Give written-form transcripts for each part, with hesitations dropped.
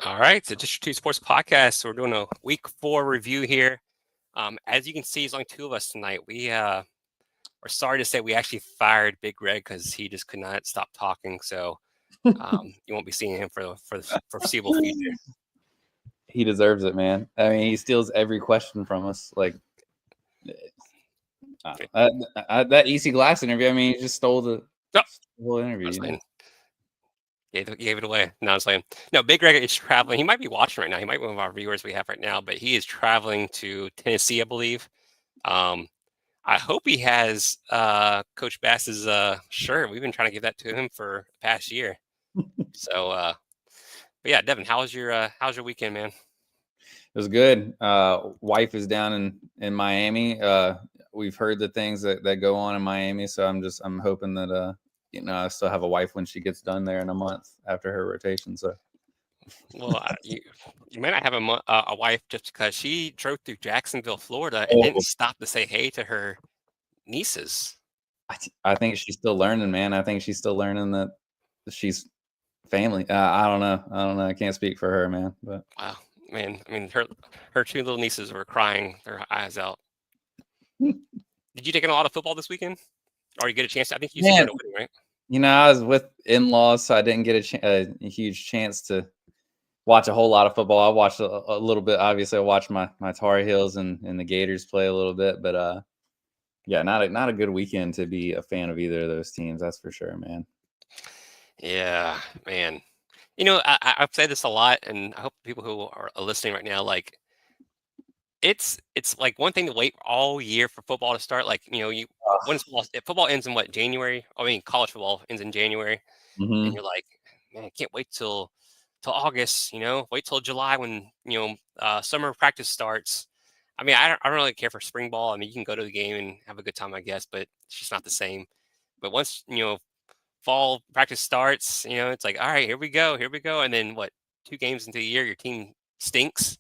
All right, so District 2 Sports Podcast. So we're doing a week 4 review here. As you can see, there's only two of us tonight. We're sorry to say we actually fired Big Greg because he just could not stop talking. So you won't be seeing him for the foreseeable future. He deserves it, man. I mean, he steals every question from us. Like that EC Glass interview. I mean, he just stole the whole interview. You know? Gave it away. No, I'm saying no. Big Greg is traveling. He might be watching right now. He might be one of our viewers we have right now, but he is traveling to Tennessee, I believe. I hope he has Coach Bass's shirt. We've been trying to give that to him for the past year. So, but yeah, Devin, how's your weekend, man? It was good. Wife is down in Miami. We've heard the things that go on in Miami, so I'm hoping that I still have a wife when she gets done there in a month after her rotation. So, well, you might not have a wife just because she drove through Jacksonville, Florida, and didn't stop to say hey to her nieces. I think she's still learning, man. I think she's still learning that she's family. I don't know. I can't speak for her, man. But wow, man. I mean, her two little nieces were crying their eyes out. Did you take in a lot of football this weekend? Or you get a chance to, I think you said you're winning, right? I was with in-laws, so I didn't get a huge chance to watch a whole lot of football. I watched a little bit. Obviously, I watched my Tar Heels and the Gators play a little bit, but yeah, not a good weekend to be a fan of either of those teams. That's for sure, man. Yeah, man. I've said this a lot, and I hope people who are listening right now, like, it's like one thing to wait all year for football to start. Like, when football ends in what, January? I mean, college football ends in January, and you're like, man, I can't wait till August. Wait till July when summer practice starts. I mean, I don't really care for spring ball. I mean, you can go to the game and have a good time, I guess, but it's just not the same. But once fall practice starts, it's like, all right, here we go. And then what, 2 games into the year, your team stinks.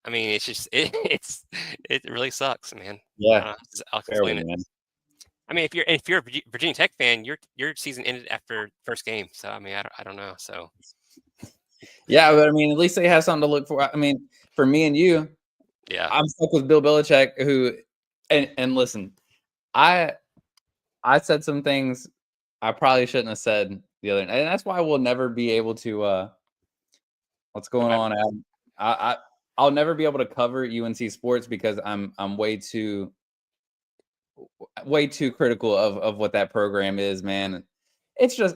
I mean, it's just, it really sucks, man. Yeah. I'll explain it. Man. I mean, if you're a Virginia Tech fan, your season ended after first game. So, I mean, I don't know. So. Yeah, but I mean, at least they have something to look for. I mean, for me and you, yeah, I'm stuck with Bill Belichick, who, and listen, I said some things I probably shouldn't have said the other night, and that's why we'll never be able to. What's going on, Adam? I'll never be able to cover UNC sports because I'm way too critical of what that program is, man. It's just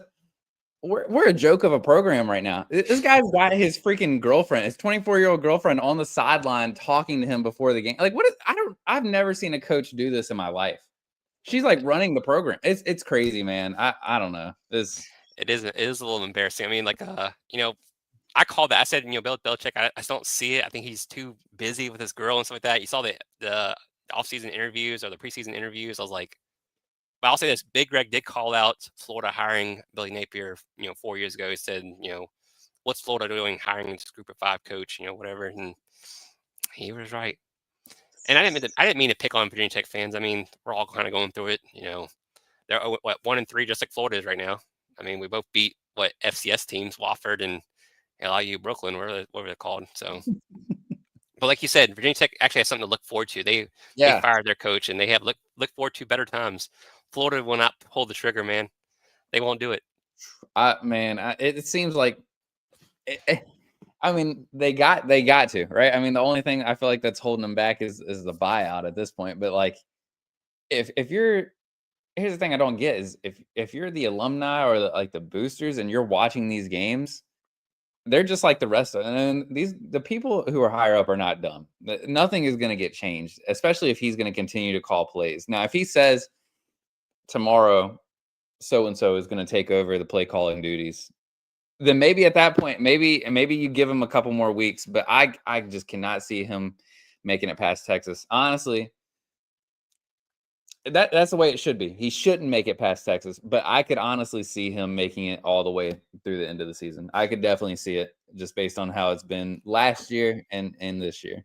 we're a joke of a program right now. This guy's got his freaking girlfriend, his 24-year-old girlfriend, on the sideline talking to him before the game. Like, I've never seen a coach do this in my life. She's like running the program. It's crazy, man. I don't know. It is a little embarrassing. I mean, like, I called that. I said, Bill Belichick, I just don't see it. I think he's too busy with his girl and stuff like that. You saw the offseason interviews or the preseason interviews. I was like, but I'll say this: Big Greg did call out Florida hiring Billy Napier, 4 years ago. He said, what's Florida doing hiring this group of 5 coach, whatever, and he was right. And I didn't mean to pick on Virginia Tech fans. I mean, we're all kind of going through it. They're 1-3, just like Florida is right now. I mean, we both beat FCS teams, Wofford and LIU, Brooklyn, whatever they're called. So, but like you said, Virginia Tech actually has something to look forward to. They fired their coach, and they have look forward to better times. Florida will not pull the trigger, man. They won't do it. It seems like. I mean, they got to, right? I mean, the only thing I feel like that's holding them back is the buyout at this point. But like, if you're, here's the thing I don't get is if you're the alumni or the boosters and you're watching these games, they're just like the rest of them. And the people who are higher up are not dumb. Nothing is going to get changed, especially if he's going to continue to call plays. Now, if he says tomorrow so and so is going to take over the play calling duties, then maybe at that point, maybe you give him a couple more weeks. But I just cannot see him making it past Texas. Honestly, that's the way it should be. He shouldn't make it past Texas, but I could honestly see him making it all the way through the end of the season. I could definitely see it just based on how it's been last year and this year.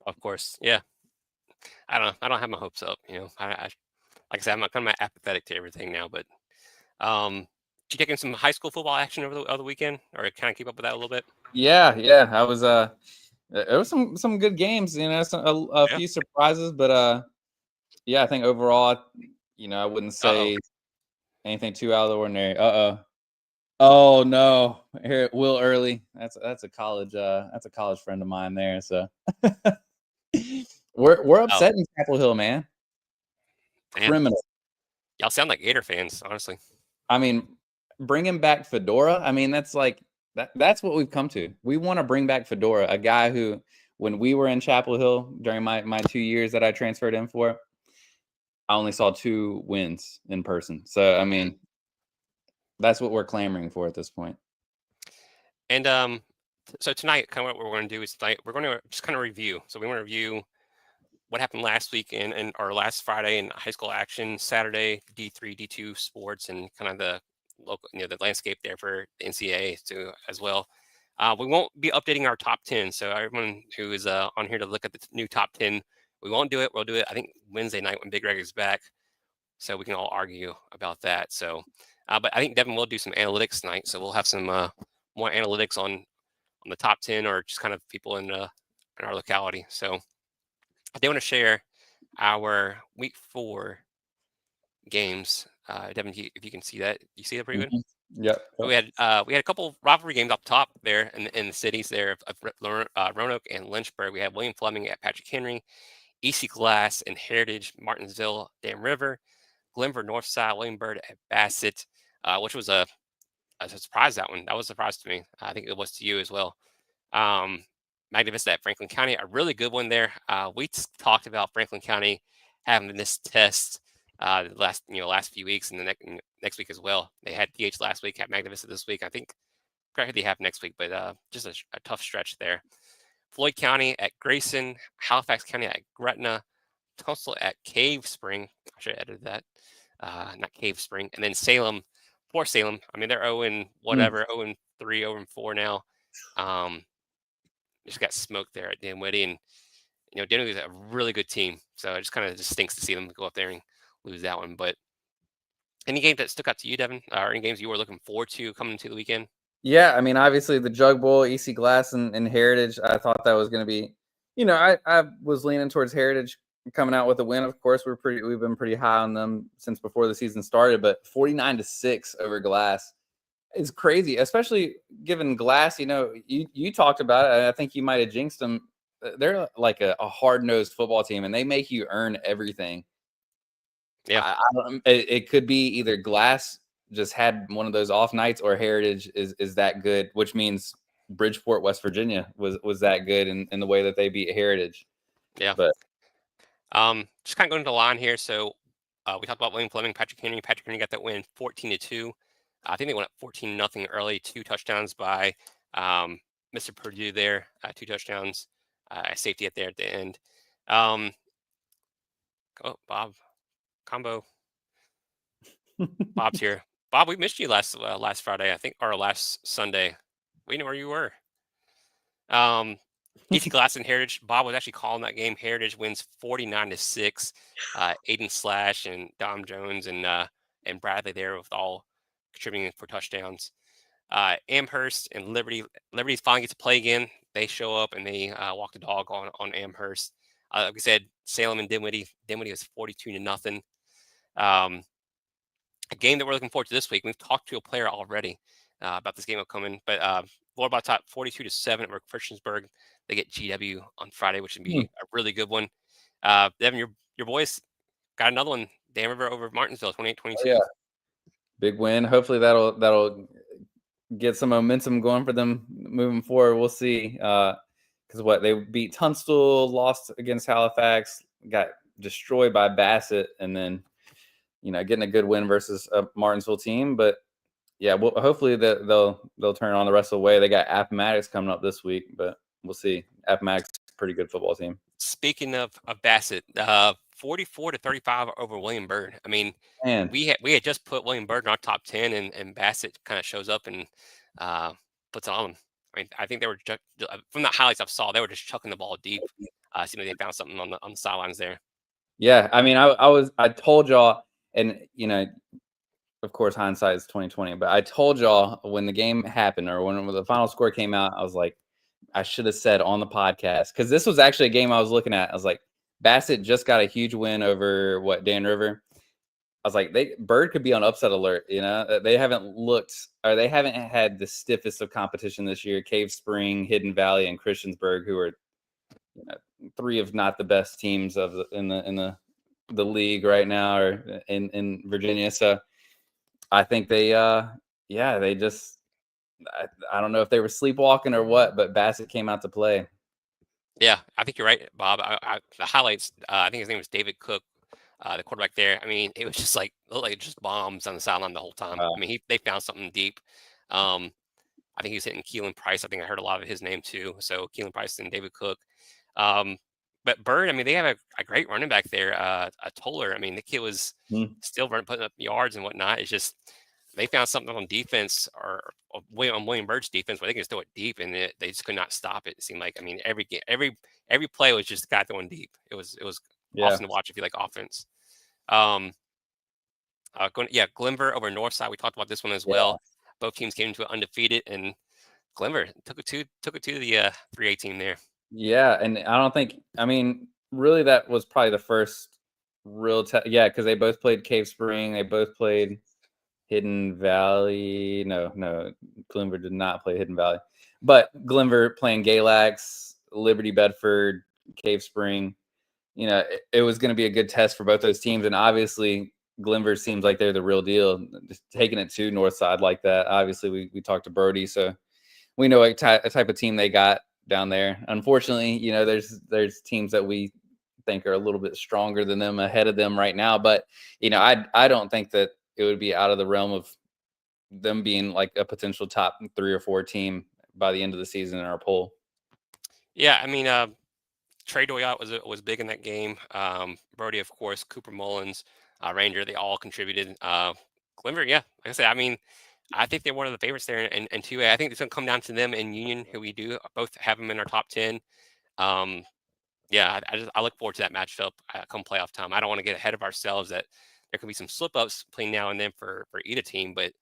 Of course, yeah. I don't have my hopes up. I like I said, I'm kind of apathetic to everything now. But you take in some high school football action over the weekend, or kind of keep up with that a little bit? Yeah. I was it was some good games, a Yeah. few surprises, but yeah, I think overall, I wouldn't Uh-oh. say anything too out of the ordinary. Oh no, here Will Early. That's a college friend of mine there. So we're Oh, upset in Chapel Hill, man. man. Criminal. Y'all sound like Gator fans, honestly. I mean, bringing back Fedora. I mean, that's what we've come to. We want to bring back Fedora, a guy who, when we were in Chapel Hill during my 2 years that I transferred in for, I only saw 2 wins in person. So I Mhm. mean, that's what we're clamoring for at this point. And so tonight, kind of what we're going to do is tonight we're going to just kind of review. So we want to review what happened last week in our last Friday in high school action, Saturday D3, D2 sports, and kind of the local, the landscape there for the NCAA too as well. We won't be updating our top 10. So everyone who is on here to look at the new top 10, we won't do it. We'll do it, I think, Wednesday night when Big Reg is back, so we can all argue about that. So, but I think Devin will do some analytics tonight, so we'll have some more analytics on the top 10 or just kind of people in our locality. So I do want to share our week 4 games. Devin, if you can see that, you see that pretty good. Mhm. Yep. So Yep. we had a couple rivalry games up top there in the cities there of Roanoke and Lynchburg. We had William Fleming at Patrick Henry, EC Glass and Heritage, Martinsville, Dam River, Glenver Northside, William Byrd at Bassett, which was a surprise. That was a surprise to me. I think it was to you as well. Um, Magna Vista at Franklin County, a really good one there. We talked about Franklin County having this test the last few weeks and the next week as well. They had PH last week, had Magna Vista this week. I think probably they have next week, but just a tough stretch there. Floyd County at Grayson, Halifax County at Gretna, Tunstall at Cave Spring. I should have edited that. Not Cave Spring, and then Salem. Poor Salem. I mean, they're 0 and Mm. whatever, 0 and 3, 0 and 4 now. Um, just got smoked there at Dinwiddie, and Dinwiddie is a really good team. So it just kind of just stinks to see them go up there and lose that one. But any games that stuck out to you, Devin, or any games you were looking forward to coming into the weekend? Yeah, I mean, obviously the Jug Bowl, EC Glass, and Heritage. I thought that was going to be, I was leaning towards Heritage coming out with a win. Of course, we've been pretty high on them since before the season started, but 49-6 over Glass is crazy, especially given Glass. You talked about it. I think you might have jinxed them. They're like a hard nosed football team, and they make you earn everything. Yeah, It could be either Glass just had one of those off nights or Heritage is that good, which means Bridgeport, West Virginia was that good in the way that they beat Heritage. yeah. But Just kind of going to the line here. So we talked about William Fleming, Patrick Henry. Patrick Henry got that win 14-2. I think they went up 14-0 early. 2 touchdowns by Mr. Purdue there. 2 touchdowns. Safety at there at the end. Um, oh, Bob combo. Bob's here. Bob, we missed you last Friday, I think, or last Sunday. We knew where you were. ET Glass and Heritage. Bob was actually calling that game. Heritage wins 49-6. Aiden Slash and Dom Jones and Bradley there with all contributing for touchdowns. Amherst and Liberty. Liberty finally gets to play again. They show up and they walk the dog on Amherst. Like I said, Salem and Dinwiddie. Dinwiddie was 42-0. A game that we're looking forward to this week. We've talked to a player already about this game upcoming, but Florida top 42-7 at Christiansburg. They get GW on Friday, which would be a really good one. Devin, your boys got another one. Dam River over Martinsville, 28-22. yeah, big win. Hopefully that'll get some momentum going for them moving forward. We'll see. Because they beat Tunstall, lost against Halifax, got destroyed by Bassett, and then getting a good win versus a Martinsville team. But yeah, well, hopefully they'll turn on the rest of the way. They got Appomattox coming up this week, but we'll see. Appomattox is a pretty good football team. Speaking of Bassett, 44-35 over William Byrd. I mean, Man, we had just put William Byrd in our top 10, and Bassett kind of shows up and puts it on them. I mean, I think they were from the highlights I saw, they were just chucking the ball deep. Seemed like they found something on the sidelines there. yeah. I mean, I told y'all, and of course, hindsight is 2020. But I told y'all when the game happened or when the final score came out, I was like, I should have said on the podcast, because this was actually a game I was looking at. I was like, Bassett just got a huge win over Dan River. I was like, Bird could be on upset alert. They haven't looked, or they haven't had the stiffest of competition this year. Cave Spring, Hidden Valley, and Christiansburg, who are three of not the best teams in the league right now, or in Virginia. So I think they just, I don't know if they were sleepwalking or what, but Bassett came out to play. Yeah, I think you're right, Bob. The highlights, I think his name was David Cook, the quarterback there. I mean, it was just looked like just bombs on the sideline the whole time. I mean, they found something deep. I think he was hitting Keelan Price. I think I heard a lot of his name too. So Keelan Price and David Cook. Um, but Bird, I mean, they have a great running back there, a Toller. I mean, the kid was still putting up yards and whatnot. It's just they found something on defense or on William Bird's defense where they can just throw it deep, and they just could not stop it. It seemed like, I mean, every play was just the guy throwing deep. It was awesome to watch if you like offense. Glenver over Northside. We talked about this one as well. Both teams came into it undefeated, and Glenver took it to the 3A team there. Yeah, and I don't think, I mean, really that was probably the first real because they both played Cave Spring, they both played Hidden Valley. No, Glenver did not play Hidden Valley, but Glenver playing Galax, Liberty Bedford, Cave Spring. It was going to be a good test for both those teams, and obviously Glenver seems like they're the real deal, just taking it to Northside like that. Obviously, we talked to Brody, so we know what type of team they got down there. Unfortunately, there's teams that we think are a little bit stronger than them ahead of them right now, but I don't think that it would be out of the realm of them being like a potential top 3 or 4 team by the end of the season in our poll. Yeah, I mean, Trey Doyot was big in that game. Brody, of course, Cooper Mullins, Ranger, they all contributed. Glenver, yeah, like I said, I mean, I think they're one of the favorites there in 2A. I think it's going to come down to them and Union, who we do both have them in our top 10. Yeah, I look forward to that matchup come playoff time. I don't want to get ahead of ourselves that there could be some slip ups between now and then for either team, but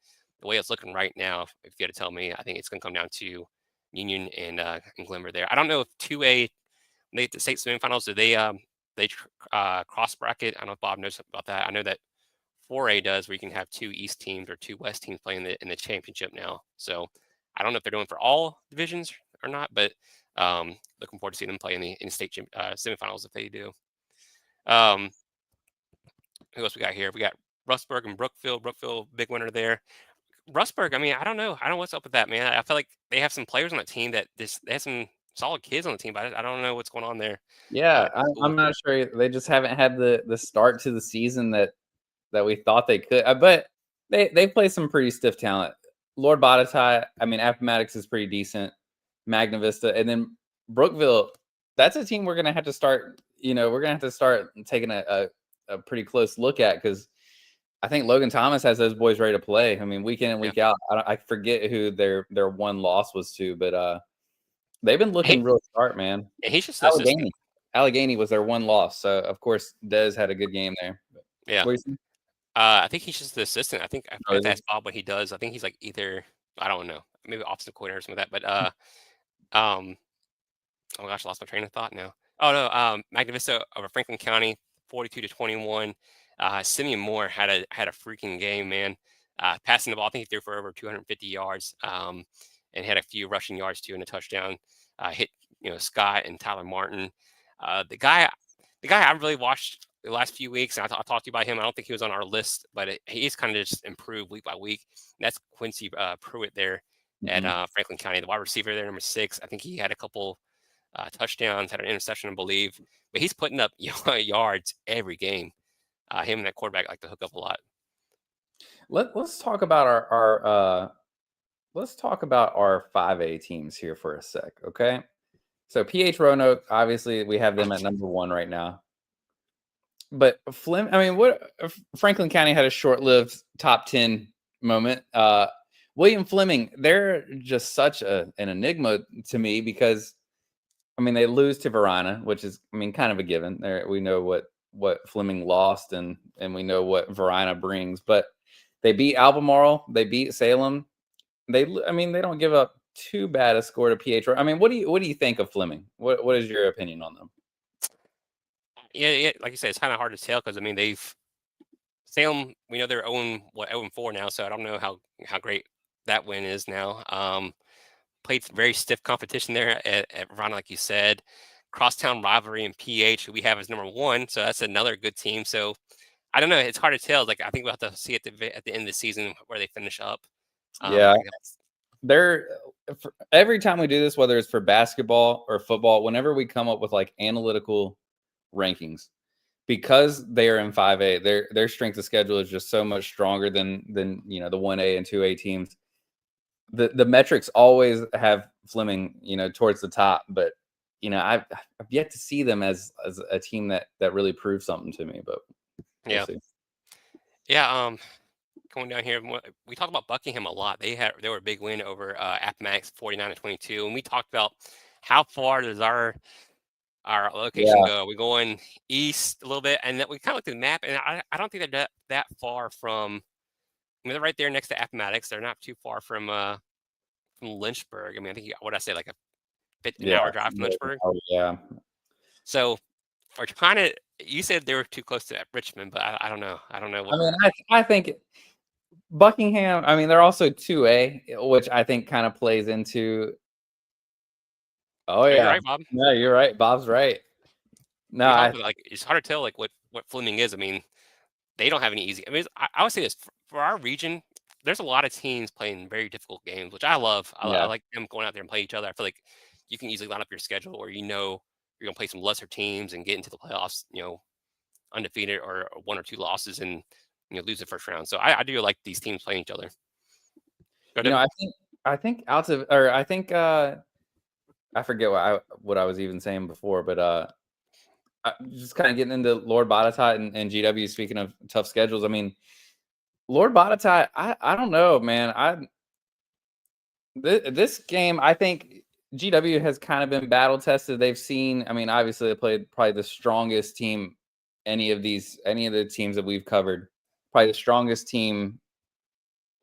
the way it's looking right now, if you had to tell me, I think it's going to come down to Union and Glenver there. I don't know if 2A, the state semifinals, do they cross bracket? I don't know if Bob knows about that. I know that 4A does, where you can have 2 East teams or 2 West teams playing in the championship now. So I don't know if they're doing for all divisions or not, but looking forward to seeing them play in the state semifinals if they do. Who else we got here? We got Rustburg and Brookfield. Brookfield, big winner there. Rustburg, I mean, I don't know what's up with that, man. I feel like they have some players on the team they have some solid kids on the team, but I don't know what's going on there. Yeah, I'm not sure. They just haven't had the start to the season that we thought they could. But they play some pretty stiff talent. Lord Botetourt, I mean, Appomattox is pretty decent. Magna Vista, and then Brookville. That's a team we're gonna have to start. We're gonna have to start taking a pretty close look at, because I think Logan Thomas has those boys ready to play. I mean, week in and week out. I forget who their one loss was to, but they've been looking real sharp, man. He's just Allegheny. Allegheny was their one loss, so of course Dez had a good game there. Yeah. I think he's just the assistant. I think I forgot to ask Bob what he does. I think he's like either, I don't know, maybe offensive coordinator or something like that. But oh my gosh, I lost my train of thought now. Oh no, Magna Vista over Franklin County, 42-21. Simeon Moore had a freaking game, man. Passing the ball, I think he threw for over 250 yards, and had a few rushing yards too, and a touchdown. Hit Scott and Tyler Martin. The guy I really watched the last few weeks, and I talked to you about him. I don't think he was on our list, but he's kind of just improved week by week. And that's Quincy Pruitt there at Franklin County, the wide receiver there, number 6. I think he had a couple touchdowns, had an interception, I believe, but he's putting up yards every game. Him and that quarterback like to hook up a lot. Let's talk about our 5A teams here for a sec, okay? So PH Roanoke, obviously we have them at number 1 right now. But Franklin County had a short-lived top 10 moment. William Fleming, they're just such an enigma to me, because they lose to Verona, which is kind of a given. There we know what Fleming lost, and we know what Verona brings, but They beat Albemarle. They beat Salem. I mean, they don't give up too bad a score to PH. I mean, what do you think of Fleming? What is your opinion on them? Yeah, like you said, it's kind of hard to tell because I mean Salem, we know they're 0-4 now, so I don't know how great that win is now. Played very stiff competition there at Verona, like you said. Crosstown rivalry and PH, who we have as number 1, so that's another good team. So I don't know. It's hard to tell. Like I think we'll have to see at the end of the season where they finish up. Yeah, I guess. they're every time we do this, whether it's for basketball or football, whenever we come up with like analytical rankings, because they are in 5A, their strength of schedule is just so much stronger than the 1A and 2A teams. The metrics always have Fleming, towards the top, but I've yet to see them as a team that really proves something to me, but we'll Yeah, see. yeah. Going down here, we talked about Buckingham a lot. They were a big win over Appomattox 49-22, and we talked about how far does our location Yeah, go? We're going east a little bit, and then we kind of looked at the map, and I don't think they're that far from. I mean, they're right there next to Appomattox. They're not too far from Lynchburg. I mean, I think what I say, like an yeah, hour drive from Lynchburg. oh, yeah. So we're kind of. You said they were too close to Richmond, but I don't know. I don't know I what. mean, I think Buckingham. I mean, they're also 2A, which I think kind of plays into. Oh Oh, you're yeah, right, Bob. no, you're right. Bob's right. No, We talked about like it's hard to tell like what Fleming is. I mean, they don't have any easy. I mean, I would say this for our region. There's a lot of teams playing very difficult games, which I love. I yeah. like them going out there and play each other. I feel like you can easily line up your schedule, or you're gonna play some lesser teams and get into the playoffs. Undefeated or 1 or 2 losses and lose the first round. So I do like these teams playing each other. Go ahead. I think out of or I think I forget what I was even saying before, but just kind of getting into Lord Botetourt and GW. Speaking of tough schedules, I mean, Lord Botetourt, I don't know, man. This game, I think GW has kind of been battle tested. They've seen, I mean, obviously they played probably the strongest team any of the teams that we've covered, probably the strongest team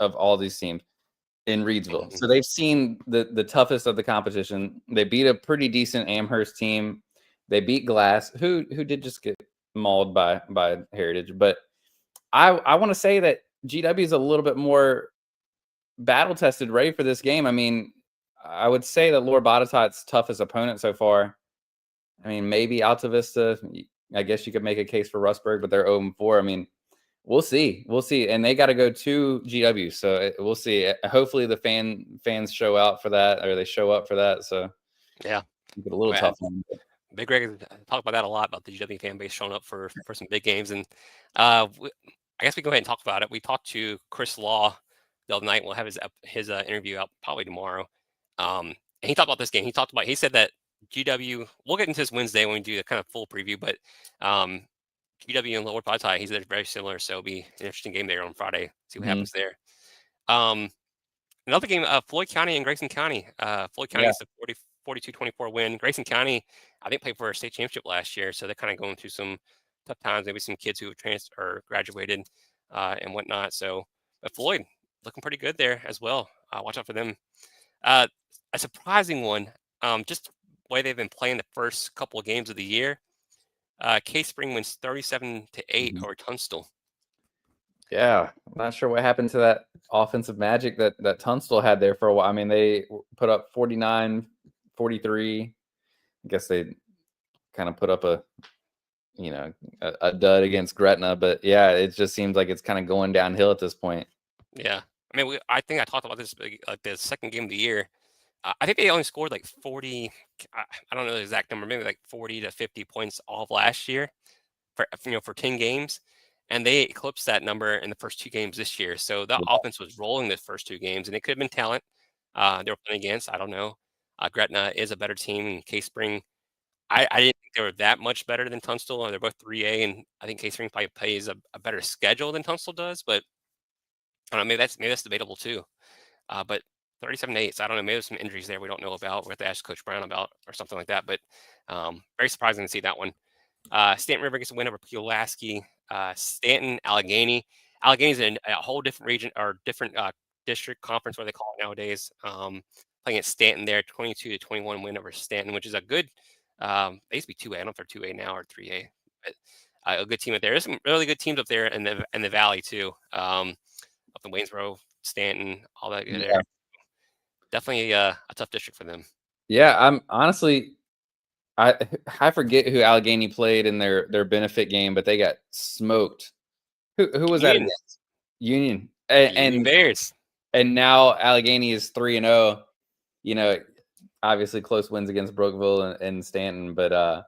of all these teams in Reedsville. Mhm. So they've seen the toughest of the competition. They beat a pretty decent Amherst team. They beat Glass, who did just get mauled by Heritage. But I want to say that GW is a little bit more battle tested, ready for this game. I mean, I would say that Lord Botetourt's toughest opponent so far. I mean, maybe Alta Vista. I guess you could make a case for Rustburg, but they're 0-4. I mean, we'll see. We'll see. And they got to go to GW. So we'll see. Hopefully the fans show out for that, or they show up for that. So Yeah. make it a little Well, tough one. Big Greg talked about that a lot about the GW fan base showing up for some big games, and I guess we can go ahead and talk about it. We talked to Chris Law the other night. We'll have his interview out probably tomorrow. And he talked about this game. He said that GW. We'll get into this Wednesday when we do the kind of full preview, but GW and Lower Patai, he said they're very similar, so it'll be an interesting game there on Friday. See what Mhm. happens there. Um, Another game, Floyd County and Grayson County. Floyd County Yeah. is a 42-24 win. Grayson County, I think, played for a state championship last year, so they're kind of going through some tough times. Maybe some kids who have transferred or graduated and whatnot. So, but Floyd looking pretty good there as well. Watch out for them. Uh, a surprising one, just the way they've been playing the first couple of games of the year. K Spring wins 37-8 Mhm. over Tunstall. Yeah. I'm not sure what happened to that offensive magic that Tunstall had there for a while. I mean, they put up 49, 43. I guess they kind of put up a dud against Gretna, but yeah, it just seems like it's kind of going downhill at this point. Yeah, I mean, I think I talked about this like the second game of the year. I think they only scored like 40. I don't know the exact number, maybe like 40 to 50 points all of last year for 10 games, and they eclipsed that number in the first 2 games this year. So the Yeah. offense was rolling the first 2 games, and it could have been talent they were playing against. I don't know. Gretna is a better team, and K Spring. I didn't think they were that much better than Tunstall. They're both 3A, and I think K Spring probably plays a better schedule than Tunstall does, but I don't know. Maybe that's debatable too. But 37-8. So I don't know. Maybe there's some injuries there we don't know about. We have to ask Coach Brown about or something like that. But very surprising to see that one. Stanton River gets a win over Pulaski. Stanton, Allegheny. Allegany's in a whole different region or different district conference, what they call it nowadays. Playing at Stanton there, 22-21 win over Stanton, which is a good. They used to be 2A. I don't know if they're 2A now or 3A. But, a good team up there. There's some really good teams up there in the valley too. Up in Waynesboro, Stanton, all that good Yeah. area. Definitely a tough district for them. Yeah, I'm honestly I I forget who Allegheny played in their benefit game, but they got smoked. Who was that Union, against? Union. Union Bears. And now Allegheny is 3-0. You know, obviously close wins against Brookville and Stanton, but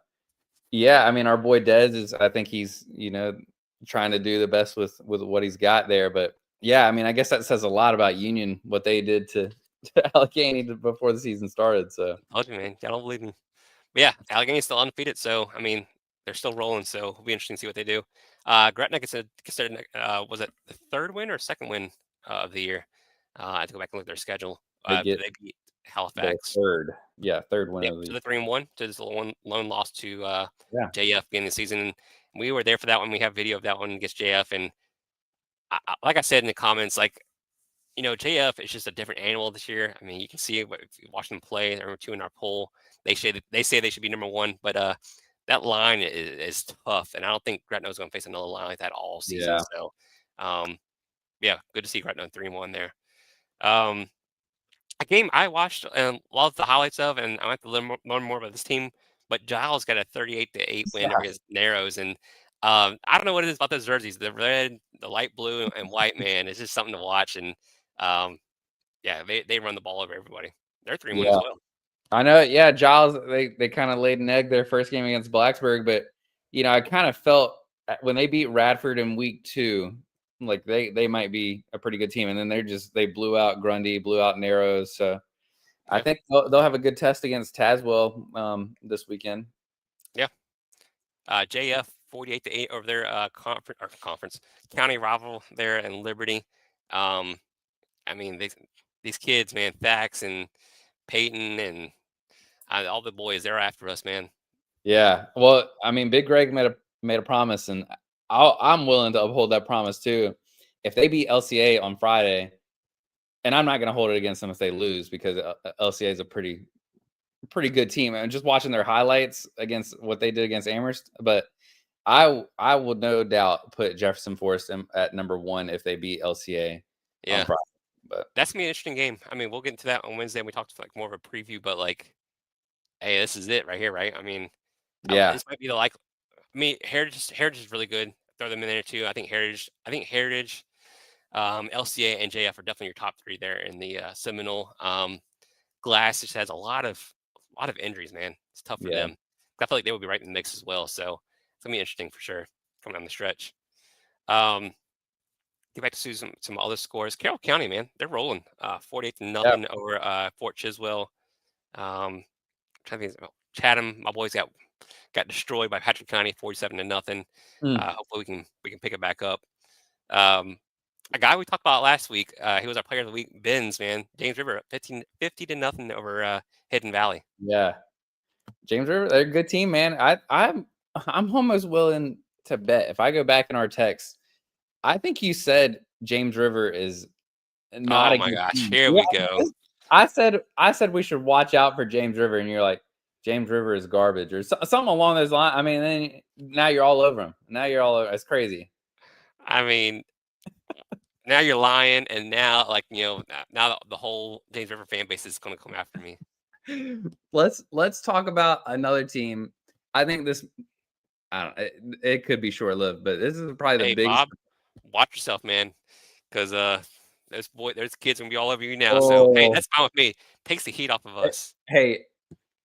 yeah, I mean our boy Dez is I think he's, trying to do the best with what he's got there, but yeah, I mean I guess that says a lot about Union what they did to, to Allegheny before the season started, so Told you, man. Y'all don't believe me. But yeah, Allegany's still undefeated, so I mean they're still rolling. So it'll be interesting to see what they do. Gretna gets considered was it the third win or second win of the year? I have to go back and look at their schedule. they But get they beat their Halifax. third win Yep, of the to year. the 3-1 to this one lone loss to Yeah. JF beginning of the season. And we were there for that one. We have video of that one against JF, and like I said in the comments, like JF is just a different animal this year. I mean, you can see it if you watch them play. They're number 2 in our poll. They say they should be number 1, but that line is tough, and I don't think Gretna is going to face another line like that all season. Yeah. So, yeah, good to see Gretna 3-1 there. Um, a game I watched and loved the highlights of, and I want to learn more about this team. But Giles got a 38-8 win over Yeah. his Narrows, and I don't know what it is about those jerseys, the red, the light blue, and white. Man, it's just something to watch, and um, yeah, they run the ball over everybody. They're 3-1 as Yeah. well. I know, yeah, Giles, they kind of laid an egg their first game against Blacksburg, but I kind of felt when they beat Radford in week 2, like they might be a pretty good team, and then they blew out Grundy, blew out Narrows, so I Yeah, think they'll have a good test against Tazewell this weekend. yeah. JF 48-8 over their conference county rival there in Liberty. Um, I mean, these kids, man, Thax and Peyton and all the boys, they're after us, man. Yeah, well, I mean, Big Greg made a promise, and I'm willing to uphold that promise too. If they beat LCA on Friday, and I'm not going to hold it against them if they lose because LCA is a pretty good team. And just watching their highlights against what they did against Amherst, but I would no doubt put Jefferson Forest at number 1 if they beat LCA on Yeah, Friday. But that's gonna be an interesting game. I mean, we'll get into that on Wednesday. And we talked like more of a preview, but like, hey, this is it right here, right? I mean, yeah, this might be the like. I mean, Heritage is really good. Throw them in there too. I think Heritage, LCA and JF are definitely your top 3 there in the Seminole. Glass just has a lot of injuries, man. It's tough for yeah, them. I feel like they will be right in the mix as well. So it's gonna be interesting for sure coming down the stretch. Um, get back to some other scores. Carroll County, man, they're rolling. 48 to yeah. nothing over Fort Chiswell. Trying to think about Chatham. My boys got destroyed by Patrick County, 47 to nothing. Mm, Hopefully we can pick it back up. Um, a guy we talked about last week, he was our player of the week, Benz, man. James River, 50 to nothing over Hidden Valley. yeah. James River, they're a good team, man. I'm almost willing to bet if I go back in our text, I think you said James River is not Oh a my good gosh, team. here Yeah, we go. I said we should watch out for James River, and you're like, James River is garbage or something along those lines. I mean, then now you're all over him. Now you're all over. It's crazy. I mean, now you're lying, and now like now the whole James River fan base is going to come after me. Let's talk about another team. I think this. I don't. It could be short lived, but this is probably the Hey biggest. Bob, watch yourself, man, because there's kids gonna be all over you now. So hey, Oh, that's fine with me. Takes the heat off of us. hey,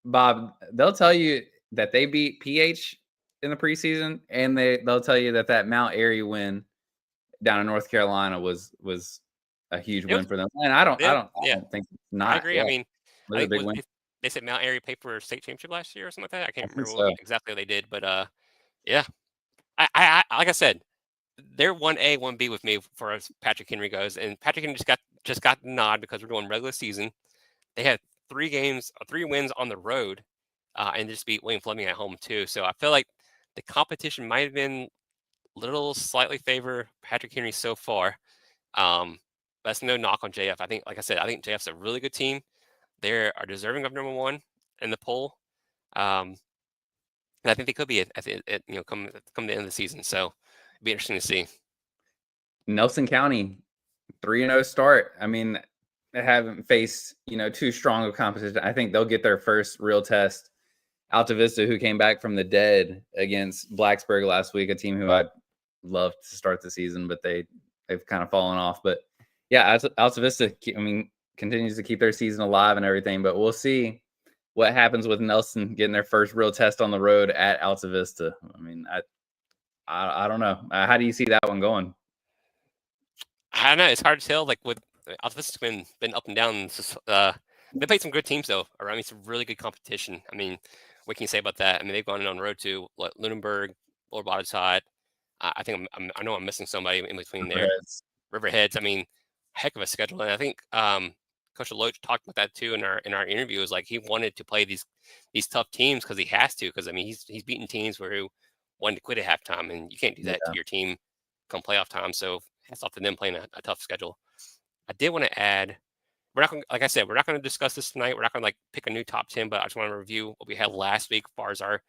Bob, they'll tell you that they beat PH in the preseason, and they'll tell you that Mount Airy win down in North Carolina was a huge It win was, for them. And I don't I yeah, don't I yeah, don't think it's I not. agree. Yeah, I it mean, I was a think big was win. they said Mount Airy paid for a state championship last year or something like that. I I can't think remember so. exactly what they did, but yeah, I like I said, they're 1A, 1B with me for as Patrick Henry goes, and Patrick Henry just got the nod because we're doing regular season. They had 3 wins on the road, and just beat William Fleming at home too. So I feel like the competition might have been little slightly favor Patrick Henry so far. Um, that's no knock on JF. I think, like I said, I think JF's a really good team. They are deserving of number one in the poll. Um, and I think they could be come the end of the season. So it'd be interesting to see. Nelson County 3-0 start. I mean, they haven't faced, too strong of competition. I think they'll get their first real test. Alta Vista, who came back from the dead against Blacksburg last week, a team who I'd love to start the season, but they've kind of fallen off. But yeah, Alta Vista, I mean, continues to keep their season alive and everything. But we'll see what happens with Nelson getting their first real test on the road at Alta Vista. I mean, I don't know. How do you see that one going? I don't know. It's hard to tell. Like with Alta Vista's been up and down. They played some good teams though. Around me, some really good competition. I mean, what can you say about that? I mean, they've gone on the road to Lunenburg, Lord Botetourt. I think I know I'm missing somebody in between there. Riverheads. Riverheads. I mean, heck of a schedule. And I think Coach Loach talked about that too in our interview. Is like he wanted to play these tough teams because he has to. Because I mean, he's beaten teams who wanted to quit at halftime, and you can't do that Yeah. to your team come playoff time. So hats off to them playing a tough schedule. I did want to add, we're not going, like I said, we're not going to discuss this tonight. We're not going to like pick a new top 10, but I just want to review what we had last week as far as our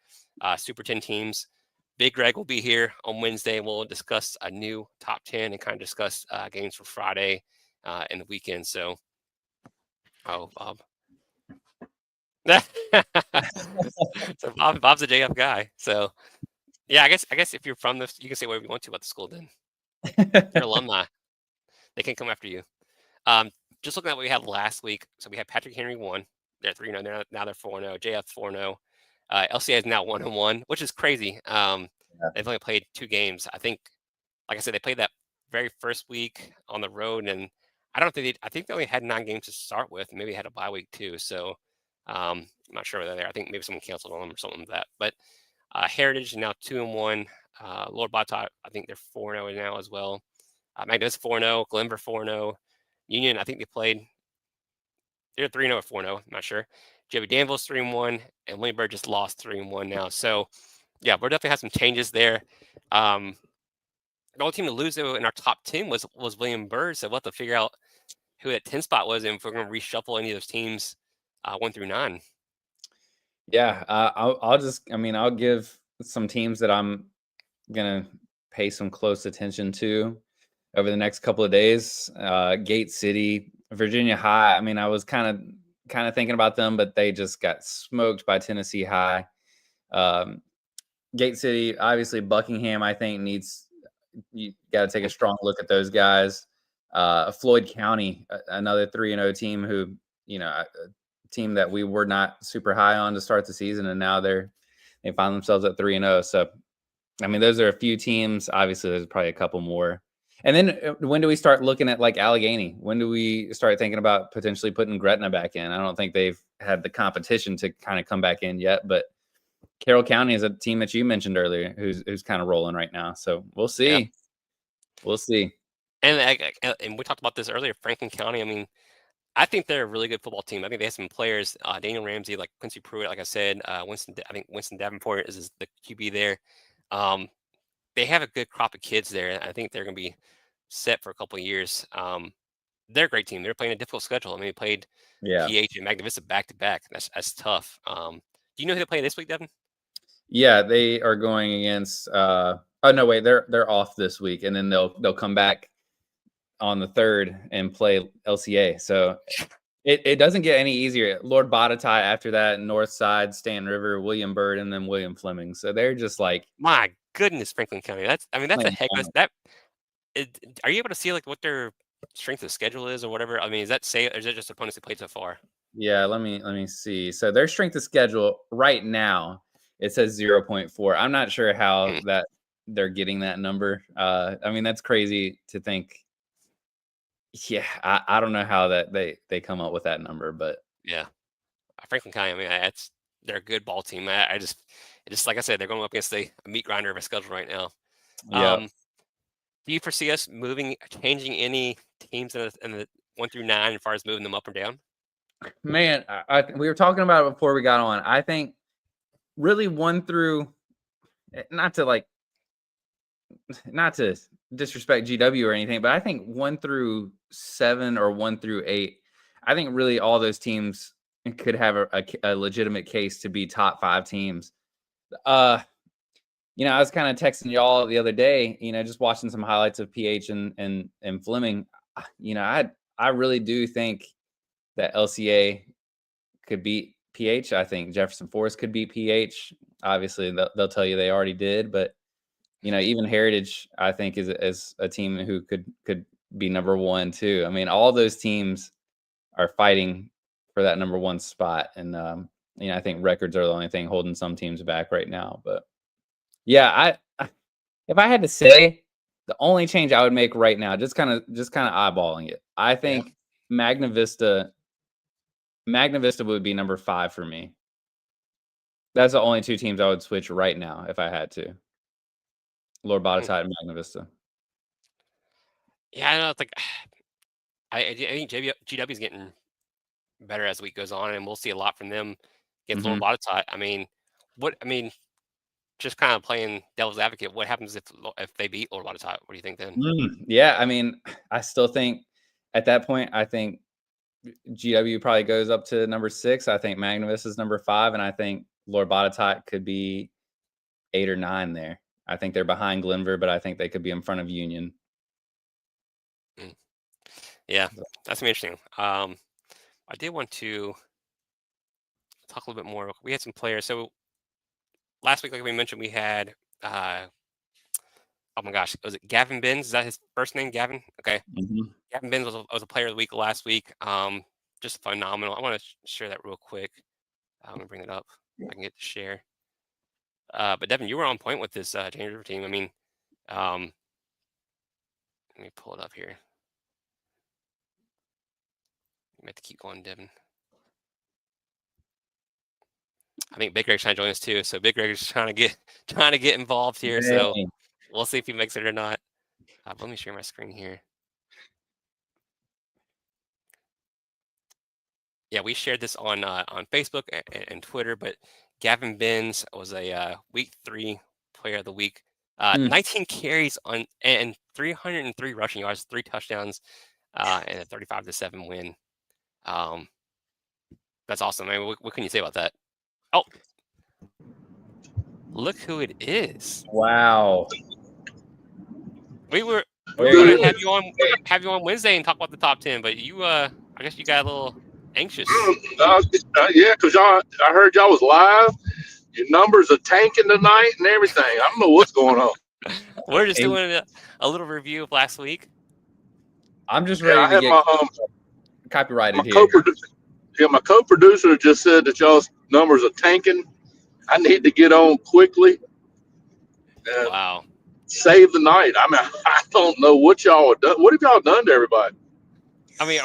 Super 10 teams. Big Greg will be here on Wednesday. We'll discuss a new top 10 and kind of discuss games for Friday and the weekend. So, Bob. So Bob's a JF guy. So, yeah, I guess if you're from this, you can say whatever you want to about the school. Then you're alumni. They can come after you. Just looking at what we had last week. So we had Patrick Henry 1. They're 3-0. Now they're 4-0. JF 4-0. LCA is now 1-1, which is crazy. They've only played 2 games. I think, like I said, they played that very first week on the road, and I think they only had 9 games to start with. Maybe they had a bye week too. So I'm not sure whether they're there. I think maybe someone canceled on them or something like that. But Heritage is now 2-1. Lord Botetourt, I think they're 4-0 now as well. Magnolia 4-0. Glenver 4-0. Union, I think they're 3-0 or 4-0. I'm not sure. JB Danville's 3-1, and Williamsburg just lost 3-1 now. So, yeah, we're definitely have some changes there. The only team to lose though in our top 10 was Williamsburg. So we'll have to figure out who that 10 spot was and if we're going to reshuffle any of those teams 1 through 9. Yeah, I'll give some teams that I'm gonna pay some close attention to over the next couple of days. Gate City, Virginia High. I mean, I was kind of thinking about them, but they just got smoked by Tennessee High. Gate City, obviously Buckingham, I think you got to take a strong look at those guys. Floyd County, another 3-0 team who, a team that we were not super high on to start the season, and now they find themselves at 3-0. So, I mean, those are a few teams. Obviously, there's probably a couple more. And then when do we start looking at like Allegheny? When do we start thinking about potentially putting Gretna back in? I don't think they've had the competition to kind of come back in yet, but Carroll County is a team that you mentioned earlier who's kind of rolling right now. So we'll see. Yeah. We'll see. And we talked about this earlier, Franklin County. I mean, I think they're a really good football team. I think they have some players, Daniel Ramsey, like Quincy Pruitt, like I said, I think Winston Davenport is the QB there. They have a good crop of kids there. I think they're going to be set for a couple of years. They're a great team. They're playing a difficult schedule. I mean, they played PH and Magna Vista back to back. That's tough. Do you know who they play this week, Devin? Yeah, they are going against. Oh no, wait, they're off this week, and then they'll come back on the 3rd and play LCA. So it doesn't get any easier. Lord Botetourt after that, Northside, Stanton River, William Byrd, and then William Fleming. So they're just like, my goodness, Franklin County. That's a heck of that. Are you able to see like what their strength of schedule is or whatever? I mean, or is that just opponents they played so far? Yeah, let me see. So their strength of schedule right now, it says 0.4. I'm not sure how that they're getting that number. I mean, that's crazy to think. Yeah, I don't know how that they come up with that number, but yeah, Franklin County. I mean, they're a good ball team. I just like I said, they're going up against a meat grinder of a schedule right now. yeah. Do you foresee us changing any teams in the 1 through 9 as far as moving them up or down? Man, we were talking about it before we got on. I think really 1 through, not to like not to disrespect GW or anything, but I think 1 through 7 or 1 through 8, I think really all those teams could have a legitimate case to be top 5 teams. I was kind of texting y'all the other day, just watching some highlights of PH and Fleming. I really do think that LCA could beat PH. I think Jefferson Forest could beat PH. Obviously, they'll tell you they already did, but even Heritage, I think, is a team who could be number 1 too. I mean, all those teams are fighting for that number 1 spot, and I think records are the only thing holding some teams back right now. But yeah, if I had to say, the only change I would make right now, just kind of eyeballing it, I think Magna Vista would be number 5 for me. That's the only 2 teams I would switch right now if I had to. Lord Botetourt and Magna Vista. Yeah, I know. It's like I think GW is getting better as the week goes on, and we'll see a lot from them against Lord Botetourt. I mean, just kind of playing devil's advocate. What happens if they beat Lord Botetourt? What do you think then? Yeah, I mean, I still think at that point, I think GW probably goes up to number 6. I think Magna Vista is number 5, and I think Lord Botetourt could be 8 or 9 there. I think they're behind Glenver, but I think they could be in front of Union. Yeah, that's interesting. I did want to talk a little bit more. We had some players. So last week, like we mentioned, we had oh my gosh, was it Gavin Benz? Is that his first name, Gavin? Okay. Gavin Benz was a player of the week last week. Just phenomenal. I want to share that real quick. I'm gonna bring it up. I can get to share. But Devin, you were on point with this James River team. I mean, let me pull it up here. You have to keep going, Devin. I think Big Greg's trying to join us too. So Big Greg is trying to get involved here. Dang. So we'll see if he makes it or not. Let me share my screen here. Yeah, we shared this on Facebook and Twitter. But Gavin Benz was a week 3 player of the week. 19 carries and 303 rushing yards, 3 touchdowns, and a 35-7 win. That's awesome. I mean, what can you say about that? Oh, look who it is! Wow. We were going to have you on Wednesday and talk about the top 10, but you I guess you got a little anxious. Yeah, because I heard y'all was live. Your numbers are tanking tonight and everything. I don't know what's going on. We're just doing a little review of last week. I'm just ready to get copyrighted here. My co-producer just said that y'all's numbers are tanking. I need to get on quickly. And wow. Save the night. I mean, I don't know what y'all have done. What have y'all done to everybody? I mean,